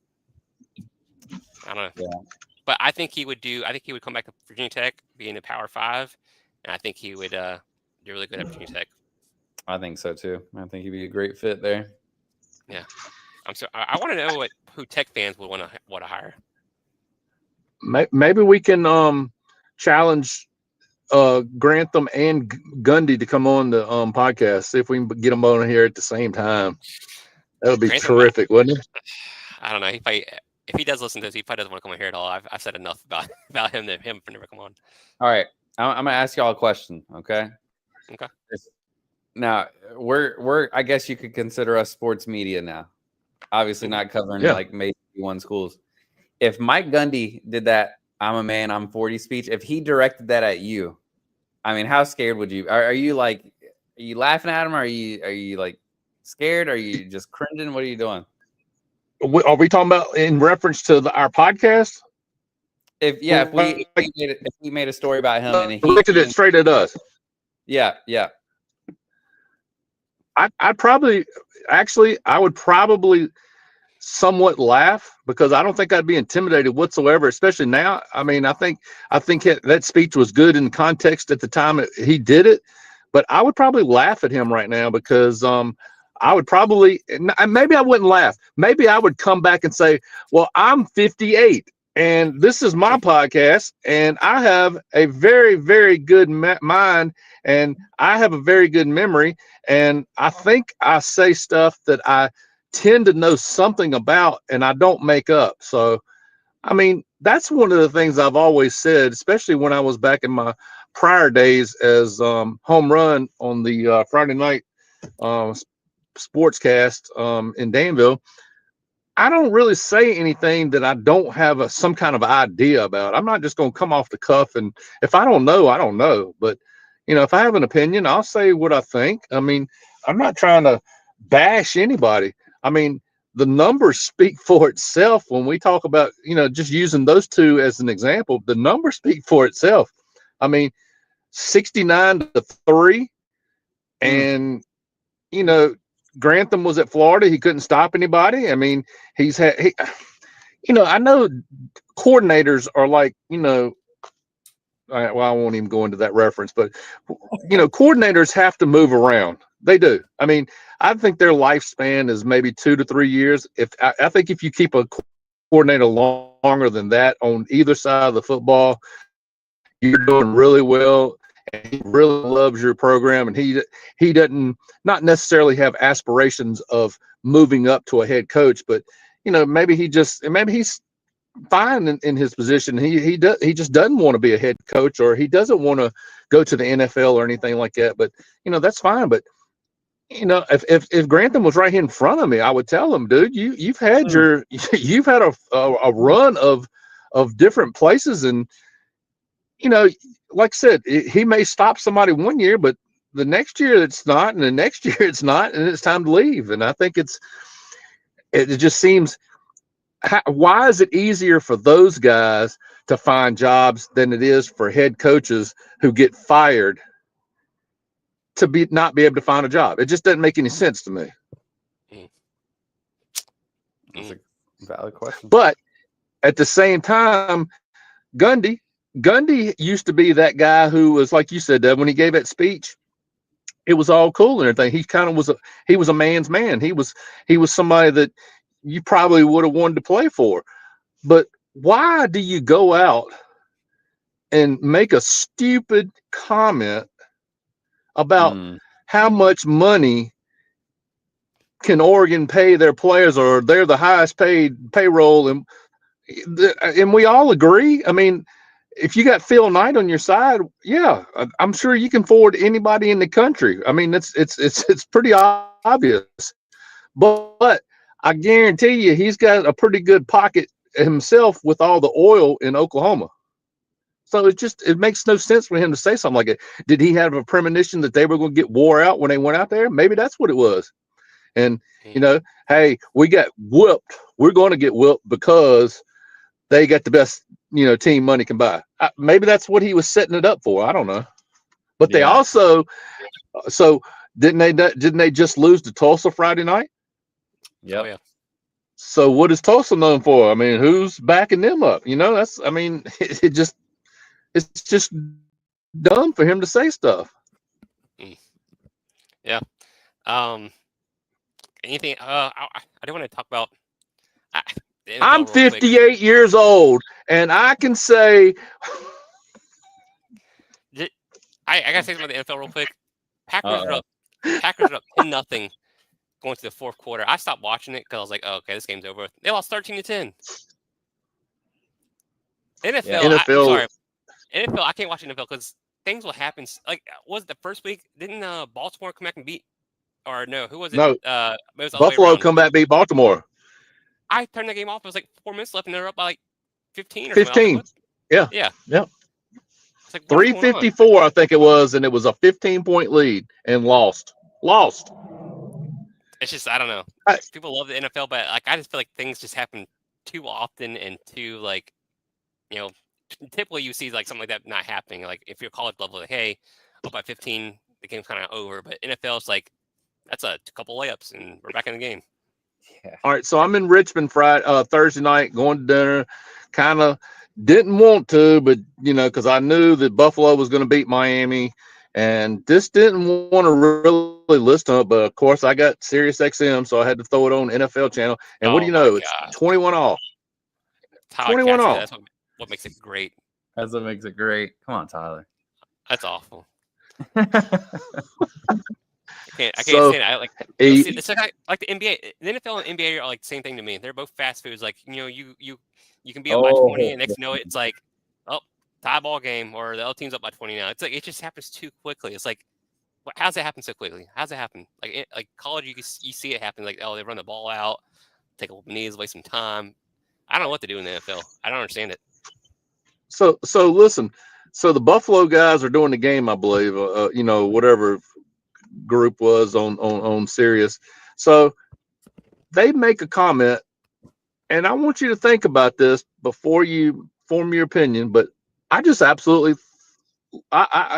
I don't know. Yeah. But I think he would come back to Virginia Tech, be in the Power 5, and I think he would do really good at Virginia Tech. I think so too. I think he'd be a great fit there. Yeah. I want to know who Tech fans would want to hire. Maybe we can challenge Grantham and Gundy to come on the podcast. See if we can get them on here at the same time. That would be Grantham, terrific, wouldn't it? I don't know. If he does listen to this, he probably doesn't want to come on here at all. I've said enough about him for never come on. All right, I'm gonna ask y'all a question. Okay. Okay. Now we're I guess you could consider us sports media now. Obviously not covering like maybe one schools. If Mike Gundy did that, I'm a man, I'm 40 speech. If he directed that at you, I mean, how scared would you? Are you like, are you laughing at him? Are you like scared? Are you just cringing? What are you doing? Are we talking about in reference to our podcast? If we made a story about him and he directed it straight at us. yeah. I'd probably I would probably somewhat laugh because I don't think I'd be intimidated whatsoever, especially now. I mean, I think that speech was good in context at the time he did it, but I would probably laugh at him right now because I would probably, maybe I wouldn't laugh. Maybe I would come back and say, well, I'm 58 and this is my podcast and I have a very, very good mind and I have a very good memory. And I think I say stuff that I tend to know something about and I don't make up. So, I mean, that's one of the things I've always said, especially when I was back in my prior days as home run on the Friday night sportscast in Danville. I don't really say anything that I don't have some kind of idea about. I'm not just going to come off the cuff. And if I don't know, I don't know. But, if I have an opinion, I'll say what I think. I mean, I'm not trying to bash anybody. I mean, the numbers speak for itself when we talk about, just using those two as an example, the numbers speak for itself. I mean, 69-3 and, Grantham was at Florida. He couldn't stop anybody. I mean, I know coordinators are like, I won't even go into that reference, but, coordinators have to move around. They do. I mean, I think their lifespan is maybe 2 to 3 years. I think if you keep a coordinator longer than that on either side of the football, you're doing really well. And he really loves your program, and he doesn't not necessarily have aspirations of moving up to a head coach, but maybe he's fine in his position. He just doesn't want to be a head coach, or he doesn't want to go to the NFL or anything like that. But that's fine. But if Grantham was right here in front of me, I would tell him, dude, you've had you've had a run of different places, and like I said, he may stop somebody one year, but the next year it's not, and the next year it's not, and it's time to leave. And I think it just seems, why is it easier for those guys to find jobs than it is for head coaches who get fired to not be able to find a job? It just doesn't make any sense to me. That's a valid question. But at the same time, Gundy used to be that guy who was, like you said, when he gave that speech, it was all cool and everything. He kind of was a man's man. He was somebody that you probably would have wanted to play for. But why do you go out and make a stupid comment about how much money can Oregon pay their players, or they're the highest paid payroll? And we all agree. I mean, if you got Phil Knight on your side, yeah, I'm sure you can afford anybody in the country. I mean, it's pretty obvious. But I guarantee you, he's got a pretty good pocket himself with all the oil in Oklahoma. So it makes no sense for him to say something like it. Did he have a premonition that they were going to get wore out when they went out there? Maybe that's what it was. And, hey, we got whooped. We're going to get whooped because they got the best, team money can buy. Maybe that's what he was setting it up for. I don't know. But they also, so didn't they just lose to Tulsa Friday night? Yep. Oh, yeah. So what is Tulsa known for? I mean, who's backing them up? It's just dumb for him to say stuff. Yeah. Anything? I don't want to talk about. I'm 58 years old, and I can say. I gotta say something about the NFL real quick. Packers are up 10-0 going to the fourth quarter. I stopped watching it because I was like, oh, okay, this game's over. They lost 13-10. NFL. NFL, I can't watch NFL because things will happen. Like, was it the first week? Didn't Baltimore come back and beat? Or no, who was it? No, it was Buffalo come back beat Baltimore. I turned the game off. It was like 4 minutes left, and they're up by like 15 or 15. Something. Like, yeah. It's like, 3:54, I think it was, and it was a 15-point lead and lost. It's just I don't know. I- People love the NFL, but like I just feel like things just happen too often and too like you know. Typically, you see like something like that not happening. Like if you're college level, like hey, up by 15, the game's kind of over. But NFL's like that's a couple layups and we're back in the game. Yeah. All right, so I'm in Richmond Thursday night, going to dinner. Kind of didn't want to, but because I knew that Buffalo was going to beat Miami, and just didn't want to really listen to it. But of course, I got Sirius XM, so I had to throw it on NFL channel. And what do Oh you my know? It's god, 21 off. Tyler 21 Cassidy, off. that's what makes it great. That's what makes it great. Come on, Tyler. That's awful. I can't So stand it. I like he- it's like the NBA, the NFL and NBA are like the same thing to me. They're both fast foods. Like you can be up by 20, and next you know it, it's like oh tie ball game or the other team's up by 20 now. It's like it just happens too quickly. It's like how's it happen so quickly? How's it happen? Like college, you see it happen. Like oh they run the ball out, take a couple knees, waste some time. I don't know what to do in the NFL. I don't understand it. so listen. So the Buffalo guys are doing the game, I believe. Whatever group was on Sirius. So they make a comment, and I want you to think about this before you form your opinion. But I just absolutely,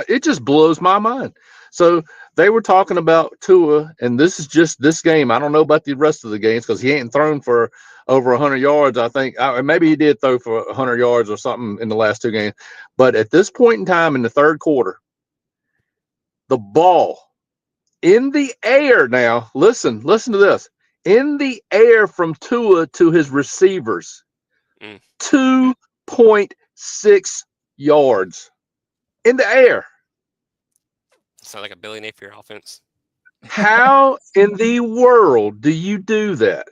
it just blows my mind. So they were talking about Tua, and this is just this game. I don't know about the rest of the games because he ain't thrown for over 100 yards. I think maybe he did throw for 100 yards or something in the last two games. But at this point in time in the third quarter, the ball in the air now, listen to this. In the air from Tua to his receivers, 2.6 yards in the air. Sounds like a Billy Napier offense. How in the world do you do that?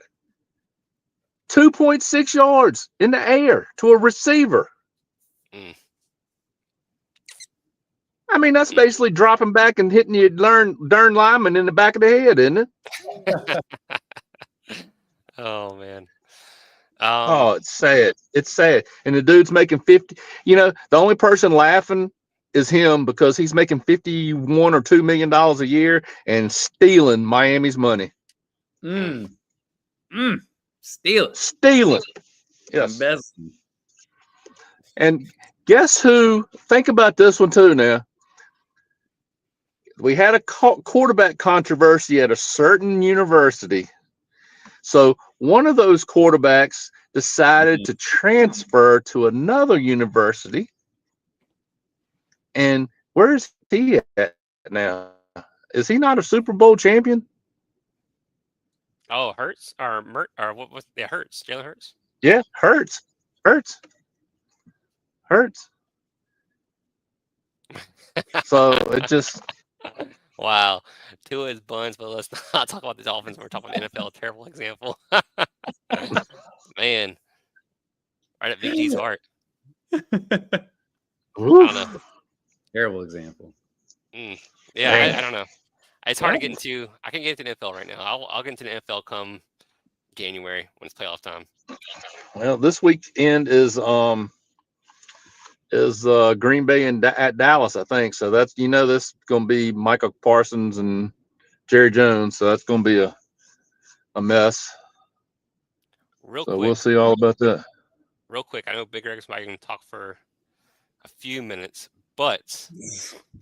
2.6 yards in the air to a receiver. I mean, that's basically dropping back and hitting your darn lineman in the back of the head, isn't it? Oh man. It's sad. It's sad. And the dude's making 50. The only person laughing is him because he's making 51 or $2 million a year and stealing Miami's money. Stealing. Yes. Best. And guess who? Think about this one too now. We had a quarterback controversy at a certain university. So one of those quarterbacks decided to transfer to another university. And where is he at now? Is he not a Super Bowl champion? Oh, Hurts or what was Hurts? Jalen Hurts? Yeah, Hurts. So it just wow. Two is buns, but let's not talk about the Dolphins. We're talking about NFL. Terrible example. Man, right at Big G's heart. I don't know. Terrible example. Yeah, I don't know. It's hard to get into. I can get into the NFL right now. I'll get into the NFL come January when it's playoff time. Well, this weekend is Green Bay and at Dallas, I think. So that's this is going to be Michael Parsons and Jerry Jones. So that's going to be a mess. Real so quick, we'll see all about that. Real quick, I know Big Reg's probably going to talk for a few minutes, but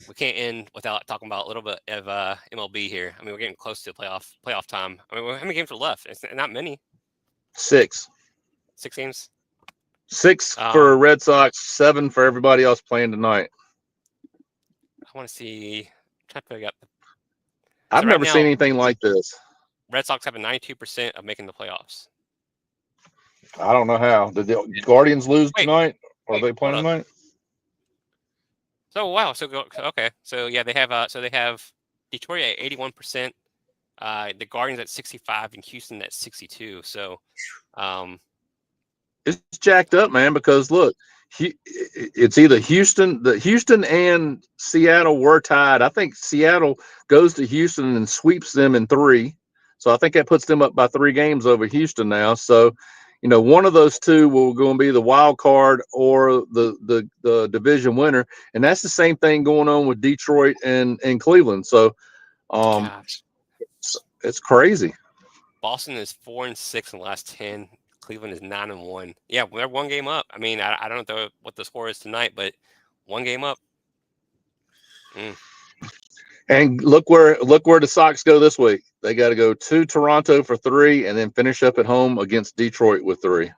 we can't end without talking about a little bit of MLB here. I mean, we're getting close to playoff time. I mean, how many games are left? It's not many. 6 games. 6 for Red Sox, 7 for everybody else playing tonight. I want to see. I'm trying to figure out. I've never seen anything like this. Red Sox have a 92% of making the playoffs. I don't know how. Did the Guardians lose tonight? Or are they playing tonight? So wow. So okay. So yeah, they have Detroit at 81%. The Guardians at 65 and Houston at 62. So, it's jacked up, man. Because look, it's either Houston and Seattle were tied. I think Seattle goes to Houston and sweeps them in 3. So I think that puts them up by 3 games over Houston now. So, one of those two will go and be the wild card or the division winner, and that's the same thing going on with Detroit and Cleveland. So, gosh. It's crazy. Boston is 4-6 in the last 10. Cleveland is 9-1. Yeah, they're one game up. I mean, I don't know what the score is tonight, but one game up. And look where the Sox go this week. They got to go to Toronto for 3, and then finish up at home against Detroit with 3.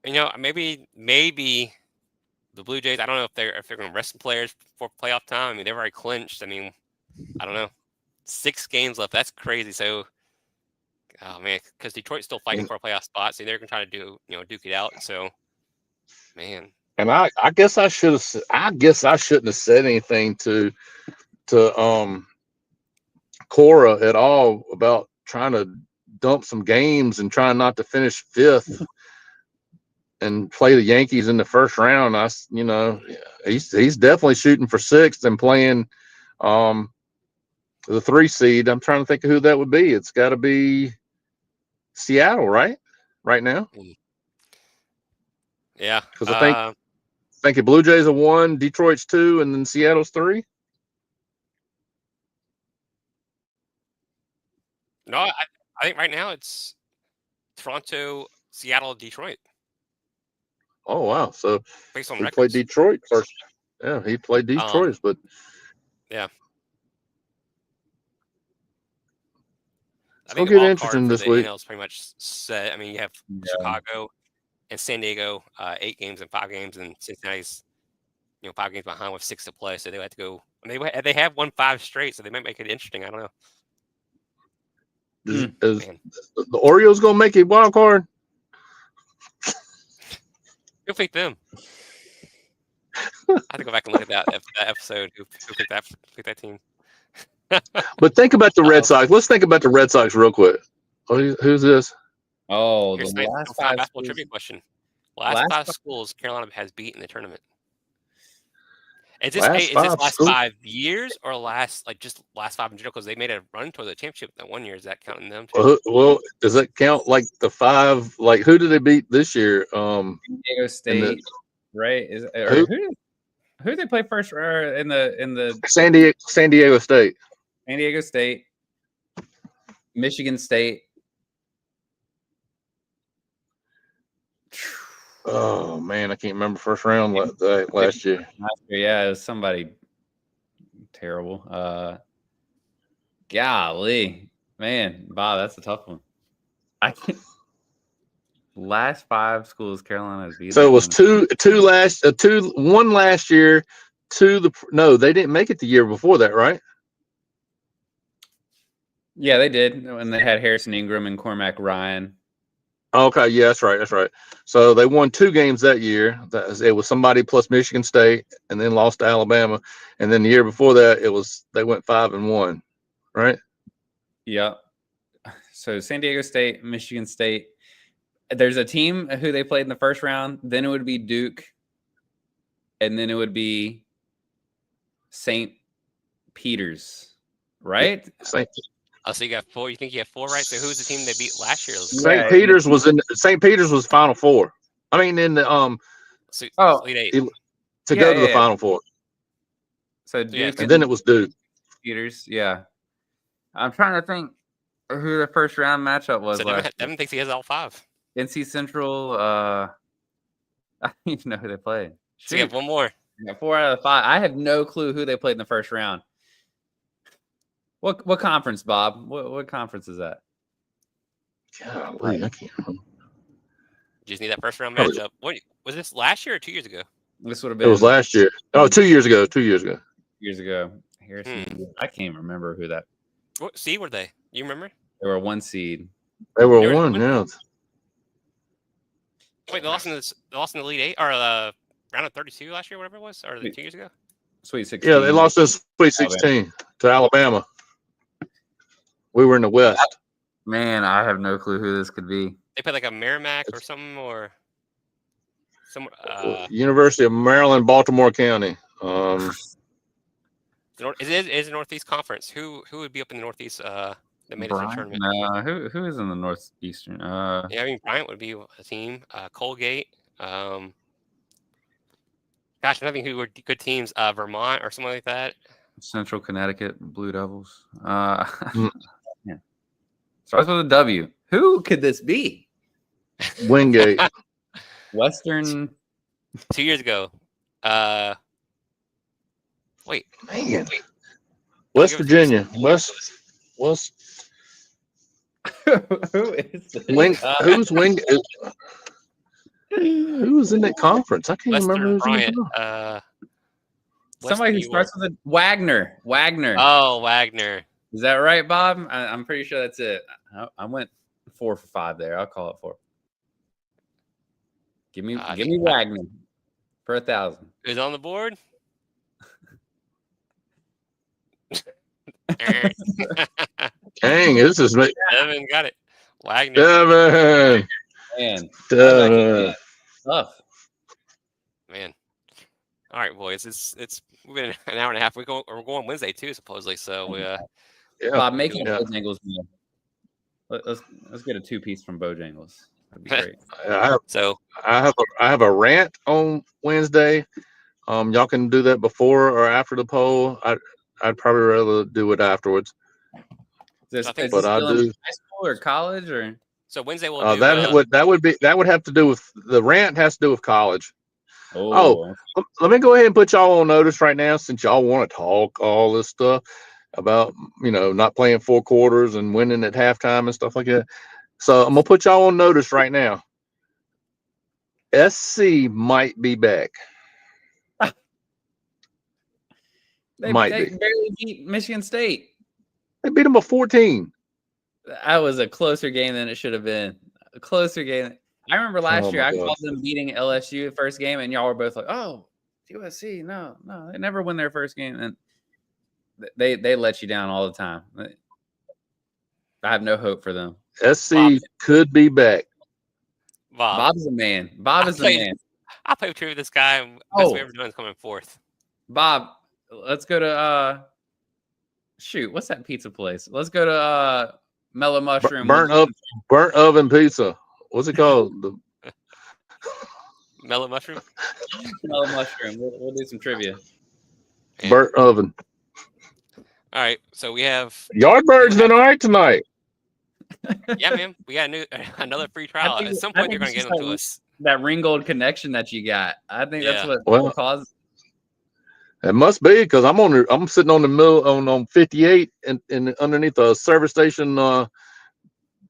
Maybe the Blue Jays. I don't know if they're going to rest some players for playoff time. I mean, they've already clinched. I mean, I don't know. 6 games left. That's crazy. So, oh man, because Detroit's still fighting for a playoff spot, so they're going to try to duke it out. So, man. And I guess I should have. I guess I shouldn't have said anything to Cora at all about trying to dump some games and trying not to finish 5th and play the Yankees in the first round. He's definitely shooting for 6th and playing the 3 seed. I'm trying to think of who that would be. It's got to be Seattle, right now. Yeah, because I think the Blue Jays are 1, Detroit's 2, and then Seattle's 3. No, I think right now it's Toronto, Seattle, Detroit. Oh wow! So based on he records. played Detroit first. Yeah, he played Detroit, but yeah, it's gonna get interesting this week. NL is pretty much set. I mean, you have Chicago and San Diego, 8 games and 5 games, and Cincinnati's 5 games behind with 6 to play, so they have to go. I mean, they have won 5 straight, so they might make it interesting. I don't know. Is the Orioles gonna make a wild card? Who picked them? I have to go back and look at that episode. Who picked that team? But think about the Red Sox. Let's think about the Red Sox real quick. Who's this? Oh, Here's the last 5 basketball trivia question. Last 5 schools Carolina has beat in the tournament. Is this last 5 years or last 5 in general? Because they made a run toward the championship that one year. Is that counting them too? Well, does that count like the 5? Like who did they beat this year? San Diego State, right? Who did they play first in the San Diego State. San Diego State, Michigan State. Oh man, I can't remember first round last year. Yeah, it was somebody terrible. Golly, man, Bob, that's a tough one. I can't. Last 5 schools Carolina has beat. So it was 1 last year. 2 no, they didn't make it the year before that, right? Yeah, they did when they had Harrison Ingram and Cormac Ryan. Okay, yeah, that's right. So they won 2 games that year. It was somebody plus Michigan State, and then lost to Alabama. And then the year before that, they went 5-1, right? Yeah. So San Diego State, Michigan State. There's a team who they played in the first round. Then it would be Duke, and then it would be St. Peter's, right? Yeah, so you got 4. You think you have 4 right? So who's the team they beat last year? St. Peter's was Final Four. I mean, in the Elite 8 to go to the Final Four. So Duke and then it was Duke. Peters, yeah. I'm trying to think who the first round matchup was. So Devin thinks he has all 5. NC Central. I don't even know who they played. So you have 1 more. Yeah, 4 out of 5. I have no clue who they played in the first round. What conference, Bob? What conference is that? Golly, I can't remember. You just need that first round matchup. What was this last year or 2 years ago? This would have been. It was last year. Oh, 2 years ago. 2 years ago. Years ago. Harrison. I can't remember who that. What seed were they? You remember? They were 1 seed. They were 1. Yeah. Wait, they lost in the Elite 8 or round of 32 last year, whatever it was, or 2 years ago. Sweet 16. Yeah, they lost in Sweet 16 to Alabama. We were in the West. Man, I have no clue who this could be. They played like a Merrimack or something, or some University of Maryland, Baltimore County. Is it Northeast Conference? Who would be up in the Northeast that made it to the tournament? Who is in the Northeastern? Yeah, I mean Bryant would be a team. Colgate. Gosh, I think who were good teams. Vermont or something like that. Central Connecticut Blue Devils. Mm. Yeah. Starts with a W. Who could this be? Wingate. Western. 2 years ago. Wait. Man. Wait. West give it to us. Virginia. West. Who is this? Who's Wingate? Who was in that conference? I can't remember Western who's in the Bryant. conference. Somebody who New York. starts with a Wagner. Wagner. Oh, Wagner. Is that right, Bob? I'm pretty sure that's it. I went 4 for 5 there. I'll call it 4. Give me Wagner for 1,000. Is on the board? Dang, this is me. Evan got it. Wagner. Devin. Man, Devin. tough. Man. All right, boys. It's we've been an hour and a half. We're going Wednesday too, supposedly. So we Yeah. Bob, make it Yeah. Bojangles meal. Let's get a 2-piece from Bojangles. That'd be great. I have a rant on Wednesday. Y'all can do that before or after the poll. I'd probably rather do it afterwards. Is I think- this But I still in do. high school or college or? So Wednesday we'll do that would have to do with the rant has to do with college. Oh, Let me go ahead and put y'all on notice right now, since y'all want to talk all this stuff about not playing 4 quarters and winning at halftime and stuff like that. So I'm gonna put y'all on notice right now. SC might be back. they Might barely beat Michigan State. They beat them by 14. That was a closer game than it should have been. A closer game. I remember last year my I God. called them beating LSU the first game, and y'all were both like, "Oh, USC, no, they never win their first game." And they let you down all the time. I have no hope for them. SC could be back. Bob. Bob's a man. Bob is a man. I'll play with this guy. And best way ever doing is coming fourth. Bob, let's go to shoot, what's that pizza place? Let's go to Mellow Mushroom. Burnt oven pizza. What's it called? Mellow Mushroom. Mellow Mushroom. We'll do some trivia. Man. Burnt oven. All right, so we have Yardbird's been all right tonight. yeah, man. We got another free trial. At some point, they're going to get them to us. That Ringgold connection that you got. I think that's what caused. It must be because I'm sitting on the middle on 58 and underneath a service station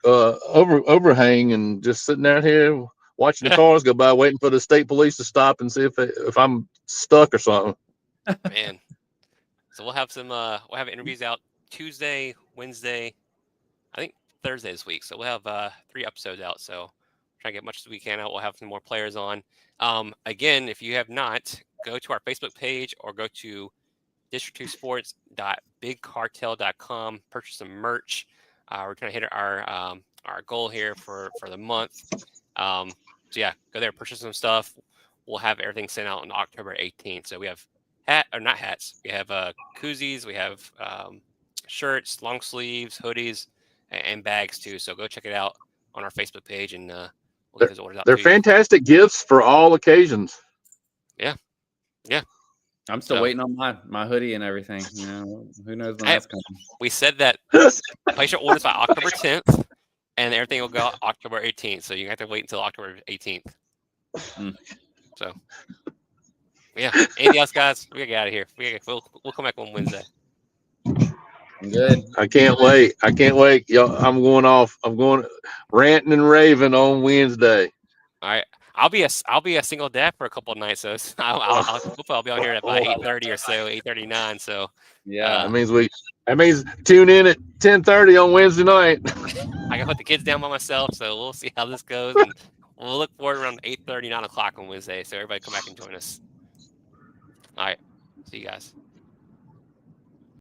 overhang and just sitting out here watching the cars go by, waiting for the state police to stop and see if I'm stuck or something. Man, so we'll have interviews out Tuesday, Wednesday, I think Thursday this week. So we'll have 3 episodes out. So try to get much as we can out. We'll have some more players on. Again, if you have not, go to our Facebook page or go to district2sports.bigcartel.com. Purchase some merch. We're trying to hit our goal here for the month. So yeah, go there, purchase some stuff. We'll have everything sent out on October 18th. So we have not hats. We have koozies. We have shirts, long sleeves, hoodies, and bags too. So go check it out on our Facebook page, and we'll get those orders out. They're fantastic gifts for all occasions. Yeah. I'm still waiting on my hoodie and everything. Who knows when that's coming. We said that place your orders by October 10th, and everything will go out October 18th. So you have to wait until October 18th. So, yeah. Anything else, guys? We gotta get out of here. We'll come back on Wednesday. I'm good. I can't wait. Yo, I'm going ranting and raving on Wednesday. All right. I'll be a single dad for a couple of nights, so I'll be on here at about 8:30 or so, 8:39. So yeah, that means tune in at 10:30 on Wednesday night. I can put the kids down by myself, so we'll see how this goes, and we'll look forward around 8:30, 9 o'clock on Wednesday. So everybody come back and join us. All right, see you guys.